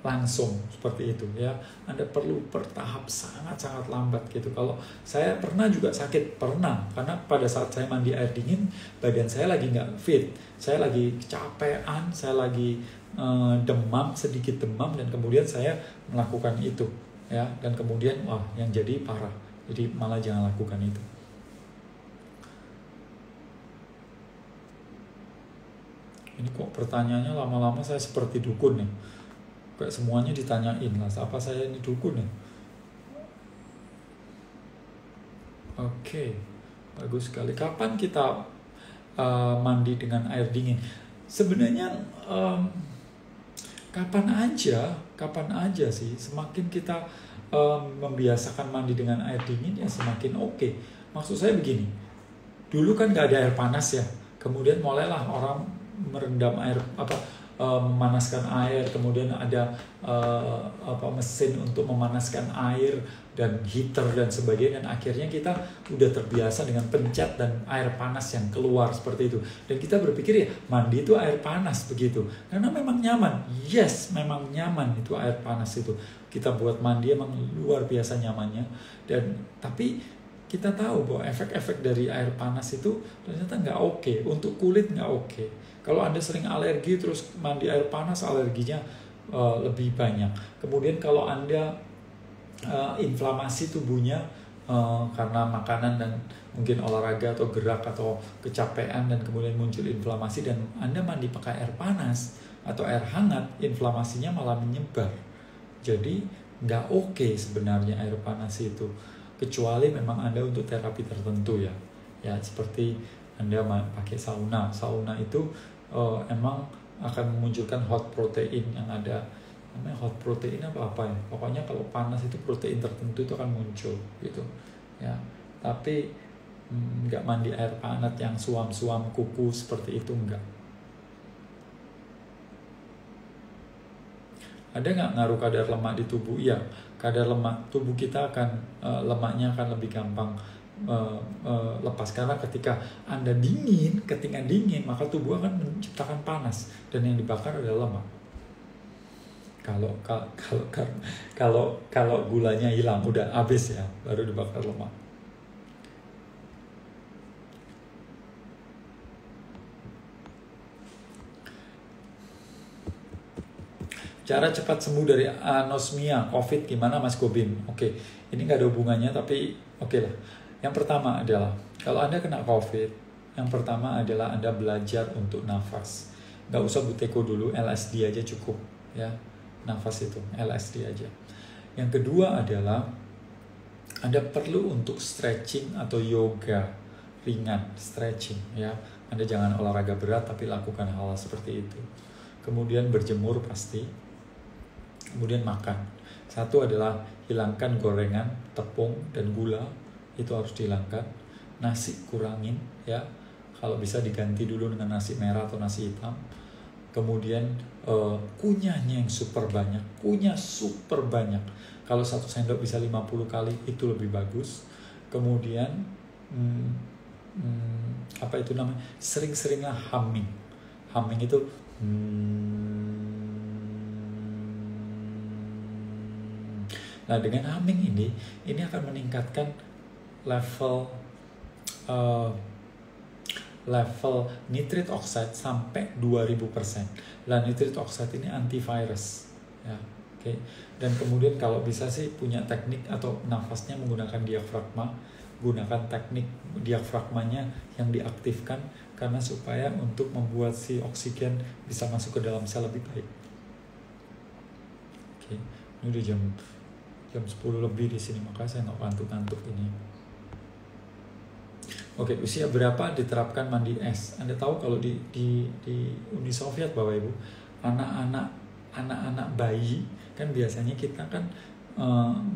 langsung seperti itu ya. Anda perlu bertahap sangat-sangat lambat gitu. Kalau saya pernah juga sakit, karena pada saat saya mandi air dingin, badan saya lagi nggak fit, saya lagi kecapean, saya lagi demam, sedikit demam, dan kemudian saya melakukan itu ya, dan kemudian wah yang jadi parah. Jadi malah jangan lakukan itu. Ini kok pertanyaannya lama-lama saya seperti dukun nih, kayak semuanya ditanyain lah, apa saya ini dukun ya? Oke, bagus sekali. Kapan kita mandi dengan air dingin? Sebenarnya kapan aja sih. Semakin kita membiasakan mandi dengan air dingin ya semakin oke. Maksud saya begini, dulu kan nggak ada air panas ya, kemudian mulailah orang merendam air memanaskan air, kemudian ada mesin untuk memanaskan air dan heater dan sebagainya, dan akhirnya kita udah terbiasa dengan pencet dan air panas yang keluar seperti itu, dan kita berpikir ya mandi itu air panas begitu karena memang nyaman. Yes, memang nyaman itu air panas itu, kita buat mandi emang luar biasa nyamannya, dan tapi kita tahu bahwa efek-efek dari air panas itu ternyata nggak oke, untuk kulit nggak oke. Kalau Anda sering alergi terus mandi air panas, alerginya lebih banyak. Kemudian kalau Anda inflamasi tubuhnya karena makanan dan mungkin olahraga atau gerak atau kecapean, dan kemudian muncul inflamasi, dan Anda mandi pakai air panas atau air hangat, inflamasinya malah menyebar. Jadi nggak oke sebenarnya air panas itu, kecuali memang Anda untuk terapi tertentu ya. Ya seperti Anda pakai sauna itu emang akan memunculkan hot protein yang ada, namanya hot protein apa ya, pokoknya kalau panas itu protein tertentu itu akan muncul gitu ya. Tapi nggak mandi air panas yang suam-suam kuku seperti itu, enggak. Ada nggak ngaruh kadar lemak di tubuh? Iya, kadar lemak tubuh kita akan lemaknya akan lebih gampang lepas, karena ketika Anda ketika dingin maka tubuh akan menciptakan panas dan yang dibakar adalah lemak. Kalau gulanya hilang udah habis ya, baru dibakar lemak. Cara cepat sembuh dari anosmia COVID gimana Mas Gobin? Oke, ini nggak ada hubungannya tapi oke lah. Yang pertama adalah kalau Anda kena COVID, yang pertama adalah Anda belajar untuk nafas. Nggak usah buteko dulu, LSD aja cukup ya. Nafas itu LSD aja. Yang kedua adalah Anda perlu untuk stretching atau yoga ringan, stretching ya. Anda jangan olahraga berat tapi lakukan hal seperti itu. Kemudian berjemur pasti. Kemudian makan. Satu adalah hilangkan gorengan, tepung, dan gula. Itu harus dihilangkan. Nasi kurangin ya. Kalau bisa diganti dulu dengan nasi merah atau nasi hitam. Kemudian kunyahnya yang super banyak. Kunyah super banyak. Kalau 1 sendok bisa 50 kali, itu lebih bagus. Kemudian apa itu namanya? Sering-seringlah humming. Humming itu Nah, dengan humming ini akan meningkatkan level nitric oxide sampai 2000%. Nah, nitric oxide ini antivirus ya. Oke. Dan kemudian kalau bisa sih punya teknik atau nafasnya menggunakan diafragma, gunakan teknik diafragmanya yang diaktifkan karena supaya untuk membuat si oksigen bisa masuk ke dalam sel lebih baik. Oke. Ini udah jam 10 lebih di sini, maka saya nggak ngantuk-ngantuk ini. Oke, usia berapa diterapkan mandi es? Anda tahu kalau di Uni Soviet Bapak Ibu, anak-anak bayi kan biasanya kita kan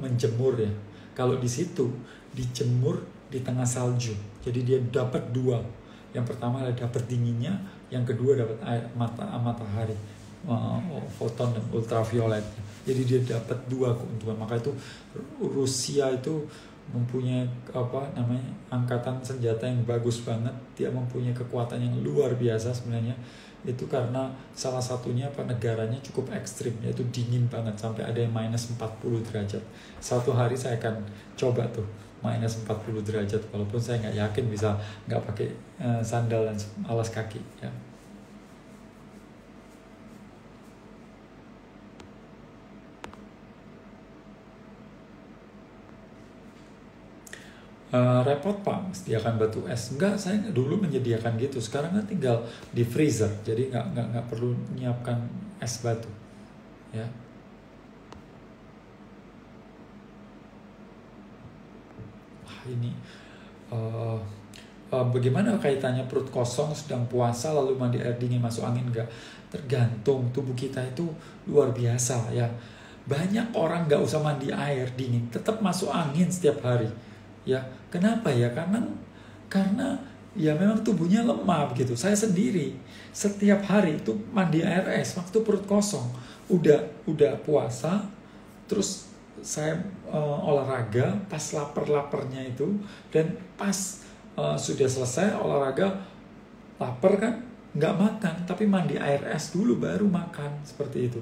menjemur ya. Kalau di situ dijemur di tengah salju, jadi dia dapat 2. Yang pertama adalah dapat dinginnya, yang kedua dapat matahari, foton dan ultraviolet. Jadi dia dapat 2 keuntungan. Maka itu Rusia itu mempunyai angkatan senjata yang bagus banget. Dia mempunyai kekuatan yang luar biasa sebenarnya. Itu karena salah satunya negaranya cukup ekstrim, yaitu dingin banget sampai ada yang minus 40 derajat. Satu hari saya akan coba tuh minus 40 derajat, walaupun saya nggak yakin bisa nggak pakai sandal dan alas kaki ya. Repot Pak, sediakan batu es. Enggak, saya dulu menyediakan gitu. Sekarang kan tinggal di freezer, jadi nggak perlu nyiapkan es batu, ya. Wah ini, bagaimana kaitannya perut kosong sedang puasa lalu mandi air dingin masuk angin? Enggak, tergantung. Tubuh kita itu luar biasa ya. Banyak orang nggak usah mandi air dingin, tetap masuk angin setiap hari. Ya, kenapa ya? Karena ya memang tubuhnya lemah begitu. Saya sendiri setiap hari itu mandi air es waktu perut kosong. Udah puasa, terus saya olahraga pas lapar-laparnya itu, dan pas sudah selesai olahraga lapar kan, nggak makan, tapi mandi air es dulu baru makan, seperti itu.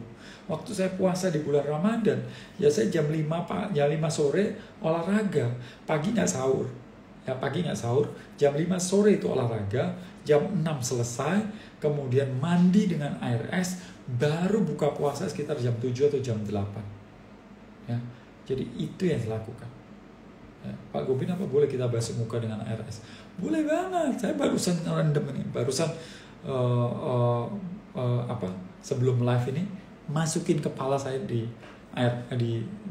Waktu saya puasa di bulan Ramadan, ya saya jam 5 sore olahraga, pagi nggak sahur. Ya pagi nggak sahur, jam 5 sore itu olahraga, jam 6 selesai, kemudian mandi dengan air es, baru buka puasa sekitar jam 7 atau jam 8. Ya, jadi itu yang saya lakukan. Ya, Pak Gobin, apa boleh kita basuh muka dengan air es? Boleh banget, saya barusan random ini, sebelum live ini masukin kepala saya di air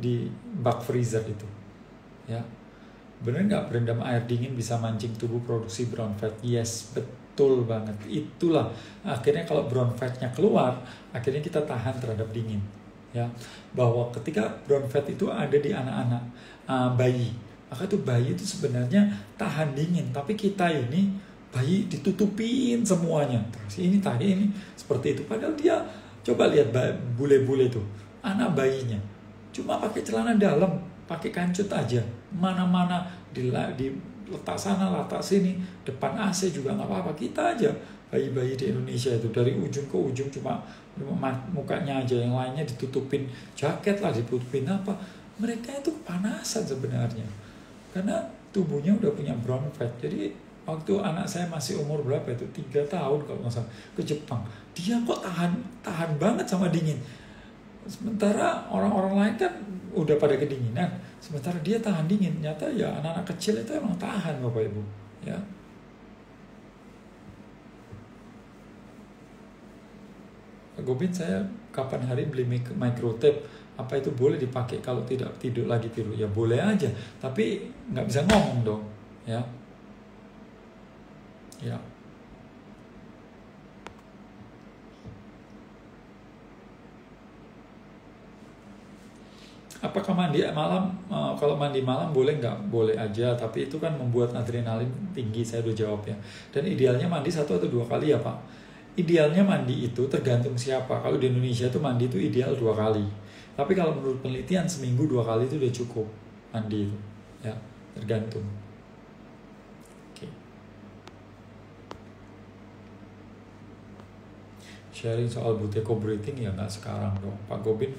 di bak freezer itu, ya. Bener nggak berendam air dingin bisa mancing tubuh produksi brown fat? Yes, betul banget. Itulah akhirnya kalau brown fatnya keluar, akhirnya kita tahan terhadap dingin, ya. Bahwa ketika brown fat itu ada di anak-anak bayi, maka tuh bayi itu sebenarnya tahan dingin, tapi kita ini bayi ditutupin semuanya. Terus ini seperti itu. Padahal dia, coba lihat bule-bule itu, anak bayinya cuma pakai celana dalam, pakai kancut aja, mana-mana letak sana, letak sini, depan AC juga nggak apa-apa. Kita aja bayi-bayi di Indonesia itu dari ujung ke ujung cuma mukanya aja, yang lainnya ditutupin jaket lah, ditutupin apa. Mereka itu kepanasan sebenarnya karena tubuhnya udah punya brown fat. Jadi waktu anak saya masih umur berapa itu, 3 tahun kalau nggak salah, ke Jepang, dia kok tahan banget sama dingin. Sementara orang-orang lain kan udah pada kedinginan, sementara dia tahan dingin. Nyata ya anak-anak kecil itu emang tahan, Bapak Ibu, ya. Pak Gobin, saya kapan hari beli micro tape, apa itu boleh dipakai kalau tidak tidur lagi tidur? Ya boleh aja, tapi nggak bisa ngomong dong, ya. Ya. Apakah mandi malam? Kalau mandi malam boleh nggak? Boleh aja, tapi itu kan membuat adrenalin tinggi. Saya udah jawab ya. Dan idealnya mandi 1 atau 2 kali ya Pak. Idealnya mandi itu tergantung siapa. Kalau di Indonesia itu mandi itu ideal 2 kali. Tapi kalau menurut penelitian seminggu 2 kali itu udah cukup mandi itu. Ya, tergantung. Oke. Sharing soal buteyko breathing ya nggak sekarang dong, Pak Gobin.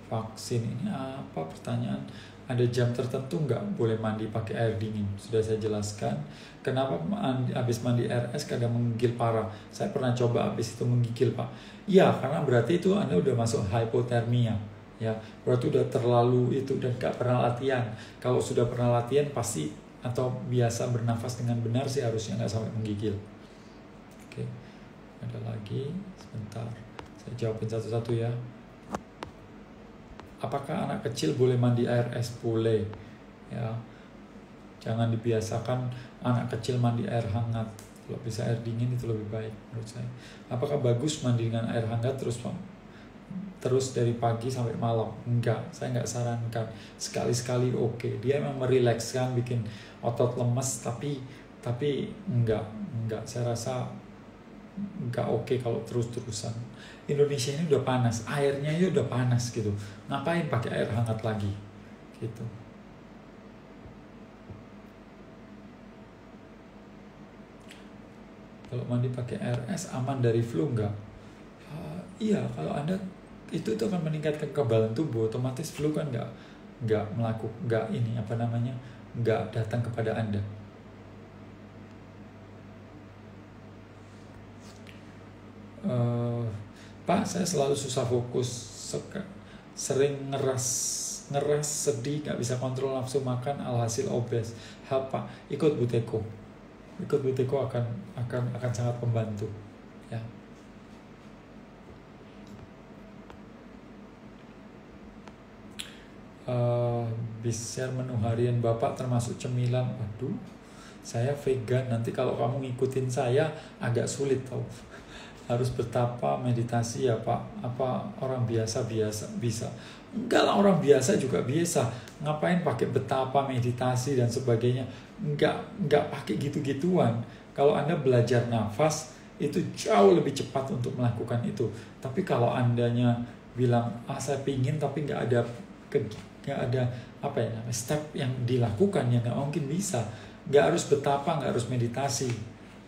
Vaksin ini apa, pertanyaan? Ada jam tertentu nggak boleh mandi pakai air dingin? Sudah saya jelaskan. Kenapa habis mandi RS kadang menggigil parah? Saya pernah coba habis itu menggigil Pak. Iya, karena berarti itu Anda udah masuk hypothermia, ya. Berarti udah terlalu itu dan nggak pernah latihan. Kalau sudah pernah latihan pasti atau biasa bernafas dengan benar sih harusnya nggak sampai menggigil. Oke, ada lagi, sebentar. Saya jawabin satu-satu ya. Apakah anak kecil boleh mandi air es? Boleh, ya. Jangan dibiasakan anak kecil mandi air hangat. Kalau bisa air dingin itu lebih baik menurut saya. Apakah bagus mandi dengan air hangat terus dari pagi sampai malam? Enggak, saya nggak sarankan. Sekali-sekali oke. Dia memang merilekskan, bikin otot lemes, tapi enggak. Saya rasa enggak oke kalau terus-terusan. Indonesia ini udah panas, airnya ya udah panas gitu. Ngapain pakai air hangat lagi? Gitu. Kalau mandi pakai air es aman dari flu enggak? Iya, kalau Anda itu akan meningkatkan kekebalan tubuh, otomatis flu kan enggak datang kepada Anda. Pak, saya selalu susah fokus, sering ngeras, sedih, nggak bisa kontrol nafsu makan, alhasil obes. Pak, ikut buteyko akan sangat membantu, ya. Bisa menu harian Bapak termasuk cemilan. Waduh, saya vegan, nanti kalau kamu ngikutin saya agak sulit tau. Harus bertapa, meditasi ya Pak. Apa orang biasa bisa? Enggak lah, orang biasa juga bisa. Ngapain pakai betapa, meditasi dan sebagainya? Enggak pakai gitu-gituan. Kalau Anda belajar nafas itu jauh lebih cepat untuk melakukan itu. Tapi kalau Andanya bilang saya pingin tapi nggak ada step yang dilakukan, ya nggak mungkin bisa. Nggak harus betapa, nggak harus meditasi,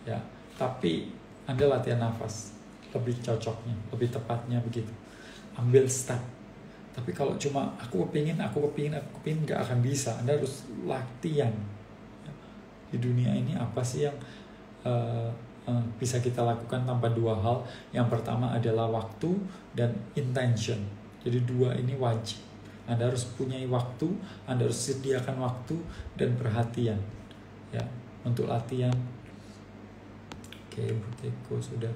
ya. Tapi Anda latihan nafas, lebih cocoknya, lebih tepatnya begitu. Ambil step. Tapi kalau cuma aku kepingin, nggak akan bisa. Anda harus latihan. Di dunia ini apa sih yang bisa kita lakukan tanpa 2 hal? Yang pertama adalah waktu dan intention. Jadi 2 ini wajib. Anda harus punya waktu, Anda harus sediakan waktu dan perhatian, ya, untuk latihan. Oke, buteyko sudah.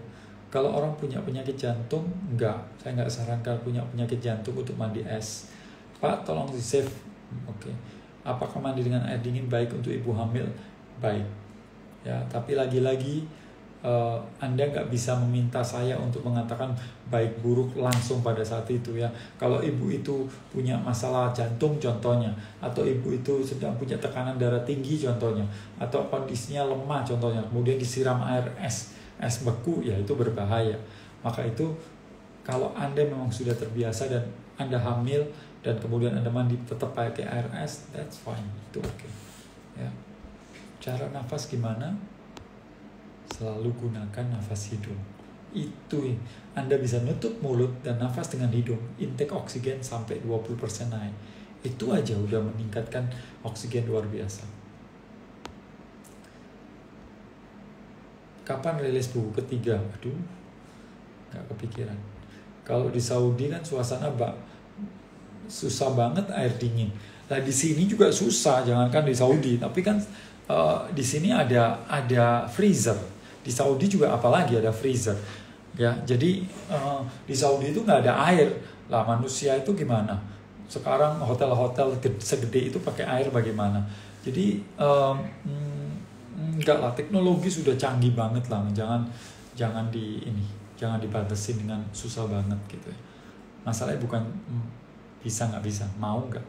Kalau orang punya penyakit jantung, saya nggak sarankan punya penyakit jantung untuk mandi es. Pak, tolong di save. Oke. Apakah mandi dengan air dingin baik untuk ibu hamil? Baik. Ya, tapi lagi-lagi Anda nggak bisa meminta saya untuk mengatakan baik buruk langsung pada saat itu, ya. Kalau ibu itu punya masalah jantung contohnya, atau ibu itu sedang punya tekanan darah tinggi contohnya, atau kondisinya lemah contohnya, kemudian disiram air es beku, ya itu berbahaya. Maka itu kalau Anda memang sudah terbiasa dan Anda hamil dan kemudian Anda mandi tetap pakai air es, that's fine, itu oke. Ya. Cara nafas gimana? Selalu gunakan nafas hidung. Itu Anda bisa nutup mulut dan nafas dengan hidung. Intake oksigen sampai 20% naik. Itu aja udah meningkatkan oksigen luar biasa. Kapan rilis buku ketiga? Aduh, nggak kepikiran. Kalau di Saudi kan suasana susah banget air dingin. Nah di sini juga susah, jangankan di Saudi, tapi kan di sini ada freezer. Di Saudi juga apalagi ada freezer. Ya, jadi di Saudi itu nggak ada air. Lah manusia itu gimana? Sekarang hotel-hotel segede itu pakai air bagaimana? Jadi enggak lah, teknologi sudah canggih banget lah. Jangan dibatasin dengan susah banget gitu ya. Masalahnya bukan bisa nggak bisa, mau nggak.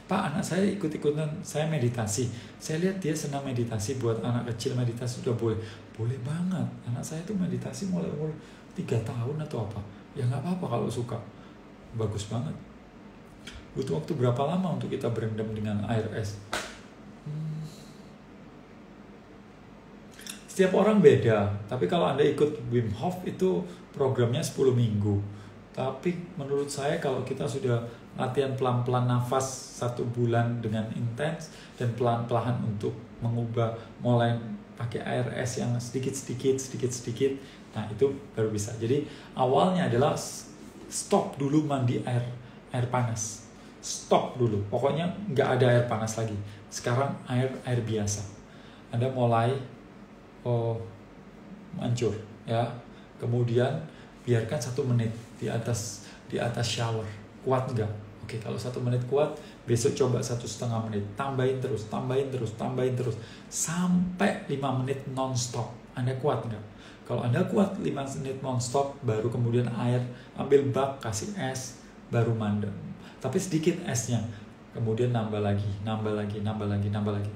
Pak, anak saya ikut-ikutan saya meditasi. Saya lihat dia senang meditasi. Buat anak kecil meditasi sudah boleh. Boleh banget. Anak saya tuh meditasi mulai umur 3 tahun atau apa. Ya nggak apa-apa kalau suka. Bagus banget. Butuh waktu berapa lama untuk kita berendam dengan air es? Setiap orang beda. Tapi kalau Anda ikut Wim Hof itu programnya 10 minggu. Tapi menurut saya kalau kita sudah latihan pelan-pelan nafas 1 bulan dengan intens dan pelan-pelan untuk mengubah mulai pakai air es yang sedikit-sedikit, nah itu baru bisa. Jadi awalnya adalah stop dulu mandi air panas. Stop dulu. Pokoknya nggak ada air panas lagi. Sekarang air biasa. Anda mulai hancur ya. Kemudian biarkan 1 menit di atas shower. Kuat nggak? Oke, kalau 1 menit kuat, besok coba 1,5 menit. Tambahin terus sampai 5 menit non-stop. Anda kuat nggak? Kalau Anda kuat 5 menit non-stop, baru kemudian air, ambil bak, kasih es, baru mandem. Tapi sedikit esnya. Kemudian nambah lagi.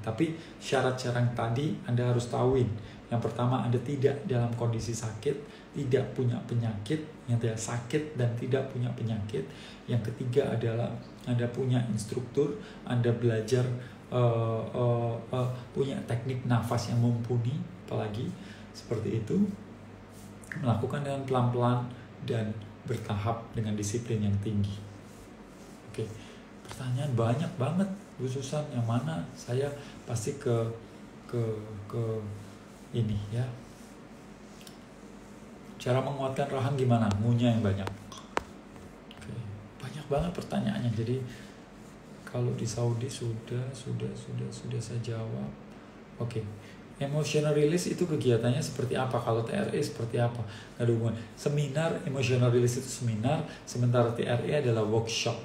Tapi syarat-syarat tadi Anda harus tahuin. Yang pertama, Anda tidak dalam kondisi sakit, tidak punya penyakit, yang tidak sakit dan tidak punya penyakit. Yang ketiga adalah Anda punya instruktur, Anda belajar punya teknik nafas yang mumpuni, apalagi seperti itu. Melakukan dengan pelan-pelan dan bertahap dengan disiplin yang tinggi. Oke, pertanyaan banyak banget, khususan yang mana saya pasti ke ini ya. Cara menguatkan rahang gimana? Ngunyah yang banyak. Oke. Banyak banget pertanyaannya. Jadi kalau di Saudi sudah saya jawab. Oke. Emotional release itu kegiatannya seperti apa? Kalau TRE seperti apa? Nggak ada hubungan. Seminar emotional release itu seminar, sementara TRE adalah workshop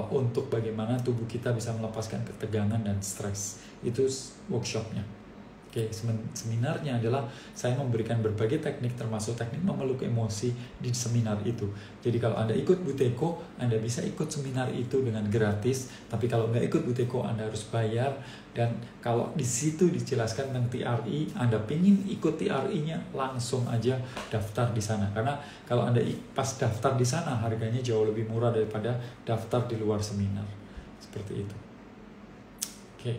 untuk bagaimana tubuh kita bisa melepaskan ketegangan dan stres. Itu workshopnya. Oke, seminarnya adalah saya memberikan berbagai teknik termasuk teknik memeluk emosi di seminar itu. Jadi kalau Anda ikut Buteyko, Anda bisa ikut seminar itu dengan gratis. Tapi kalau nggak ikut Buteyko, Anda harus bayar. Dan kalau di situ dijelaskan tentang TRI, Anda pingin ikut TRI-nya, langsung aja daftar di sana. Karena kalau Anda pas daftar di sana, harganya jauh lebih murah daripada daftar di luar seminar. Seperti itu. Oke.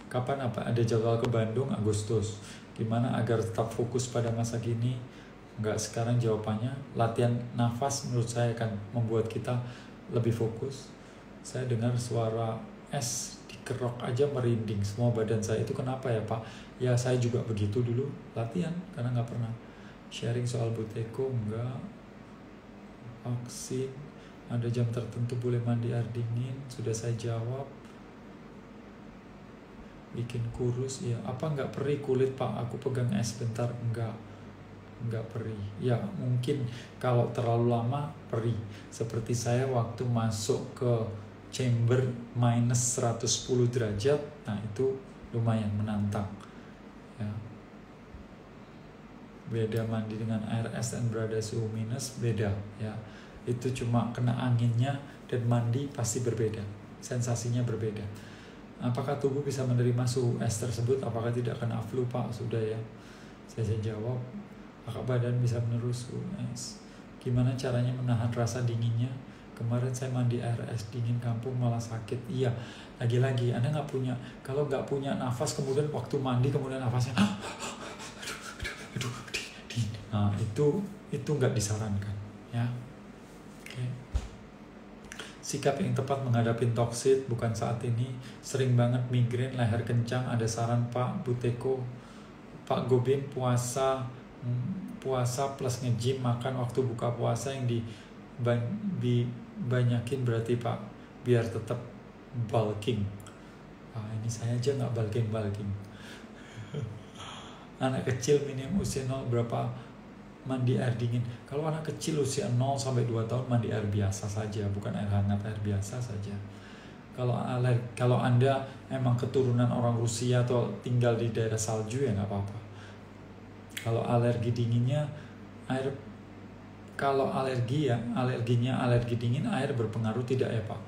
Kapan ada jadwal ke Bandung? Agustus. Gimana agar tetap fokus pada masa gini? Enggak, sekarang jawabannya latihan nafas menurut saya akan membuat kita lebih fokus. Saya dengar suara es dikerok aja merinding semua badan saya. Itu kenapa ya Pak? Ya saya juga begitu dulu latihan karena nggak pernah sharing soal Buteyko. Enggak. Vaksin, ada jam tertentu boleh mandi air dingin, sudah saya jawab. Bikin kurus ya, apa nggak perih kulit Pak? Aku pegang es bentar, nggak perih. Ya mungkin kalau terlalu lama perih. Seperti saya waktu masuk ke chamber minus 110 derajat, nah itu lumayan menantang. Ya. Beda mandi dengan air es dan berada suhu minus, beda ya. Itu cuma kena anginnya dan mandi pasti berbeda, sensasinya berbeda. Apakah tubuh bisa menerima suhu es tersebut? Apakah tidak kena flu Pak? Sudah ya. Saya jawab. Apakah badan bisa menerus suhu es? Gimana caranya menahan rasa dinginnya? kemarin saya mandi air es dingin kampung malah sakit. Iya, lagi-lagi Anda nggak punya, kalau nggak punya nafas kemudian waktu mandi kemudian nafasnya aduh, dingin. Nah itu nggak disarankan ya. Oke. Sikap yang tepat menghadapi toksit bukan saat ini. Sering banget migrain, leher kencang. Ada saran Pak Buteko, Pak Gobin, puasa plus nge-gym, makan waktu buka puasa yang dibanyakin berarti Pak, biar tetap bulking. Ini saya aja nggak bulking. Anak kecil minimum usia 0 berapa mandi air dingin? Kalau anak kecil usia 0 sampai 2 tahun mandi air biasa saja, bukan air hangat, air biasa saja. Kalau Anda emang keturunan orang Rusia atau tinggal di daerah salju ya nggak apa-apa. Kalau alergi dinginnya air, kalau alerginya alergi dingin, air berpengaruh tidak ya Pak?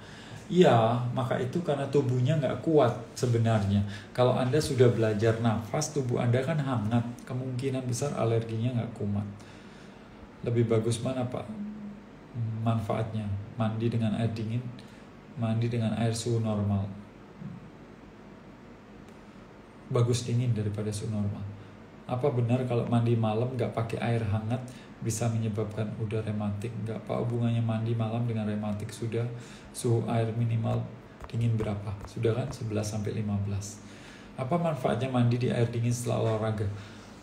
Iya, maka itu karena tubuhnya nggak kuat sebenarnya. Kalau Anda sudah belajar nafas, tubuh Anda kan hangat, kemungkinan besar alerginya nggak kumat. Lebih bagus mana Pak manfaatnya? Mandi dengan air dingin, mandi dengan air suhu normal. Bagus dingin daripada suhu normal. Apa benar kalau mandi malam nggak pakai air hangat bisa menyebabkan udah rematik? Nggak Pak, hubungannya mandi malam dengan rematik? Sudah suhu air minimal dingin berapa? Sudah kan 11-15. Apa manfaatnya mandi di air dingin setelah olahraga?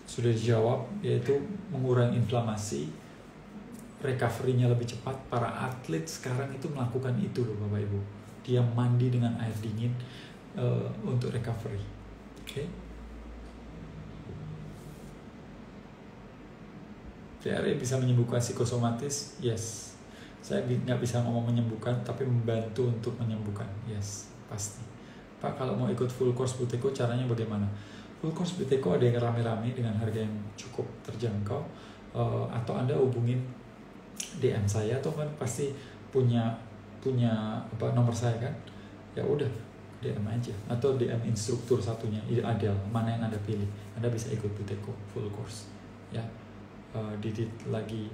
Sudah dijawab, yaitu mengurangi inflamasi, recovery-nya lebih cepat. Para atlet sekarang itu melakukan itu loh Bapak Ibu. Dia mandi dengan air dingin untuk recovery. Oke. VRE bisa menyembuhkan psikosomatis? Yes. Saya nggak bisa ngomong menyembuhkan, tapi membantu untuk menyembuhkan. Yes, pasti. Pak, kalau mau ikut full course Buteko, caranya bagaimana? Full course Buteko ada yang rame-rame dengan harga yang cukup terjangkau. Atau Anda hubungin DM saya, atau kan pasti punya nomor saya kan? Ya udah, DM aja. Atau DM instruktur satunya, ideal, mana yang Anda pilih. Anda bisa ikut Buteko full course. Ya. Didit lagi.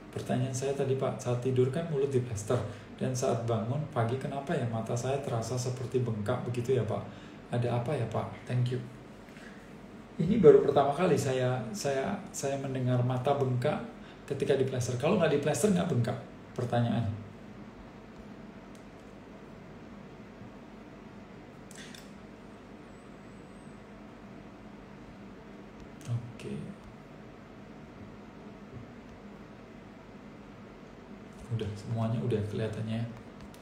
Pertanyaan saya tadi Pak, saat tidur kan mulut diplester, dan saat bangun pagi kenapa ya mata saya terasa seperti bengkak begitu ya Pak? Ada apa ya Pak? Thank you. Ini baru pertama kali saya mendengar mata bengkak ketika diplester. Kalau nggak diplester nggak bengkak. Pertanyaannya. Oke. Udah, semuanya udah kelihatannya.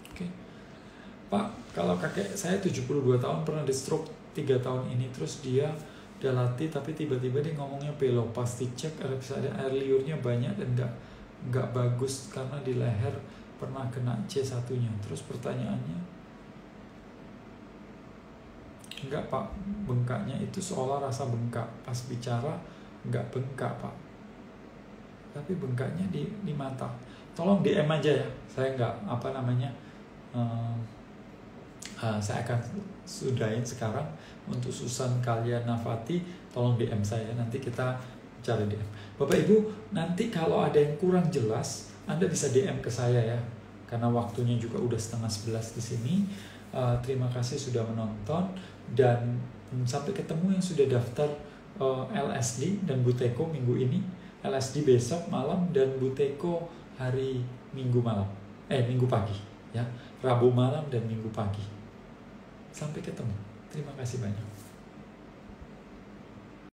Oke. Pak, kalau kakek saya 72 tahun pernah di stroke 3 tahun ini, terus dia udah latih tapi tiba-tiba dia ngomongnya belok. Pas dicek ada air liurnya banyak dan nggak bagus karena di leher pernah kena C1-nya. Terus pertanyaannya, enggak Pak, bengkaknya itu seolah rasa bengkak. Pas bicara nggak bengkak Pak, tapi bengkaknya di mata. Tolong DM aja ya, saya nggak saya akan sudahin sekarang. Untuk Susan Kalian Nafati, tolong DM saya, nanti kita cari DM. Bapak Ibu, nanti kalau ada yang kurang jelas, Anda bisa DM ke saya ya, karena waktunya juga udah 10:30 di sini. Terima kasih sudah menonton, dan sampai ketemu yang sudah daftar LSD dan Buteko minggu ini. LSD besok malam dan Buteko hari Minggu pagi ya, Rabu malam dan Minggu pagi. Sampai ketemu. Terima kasih banyak.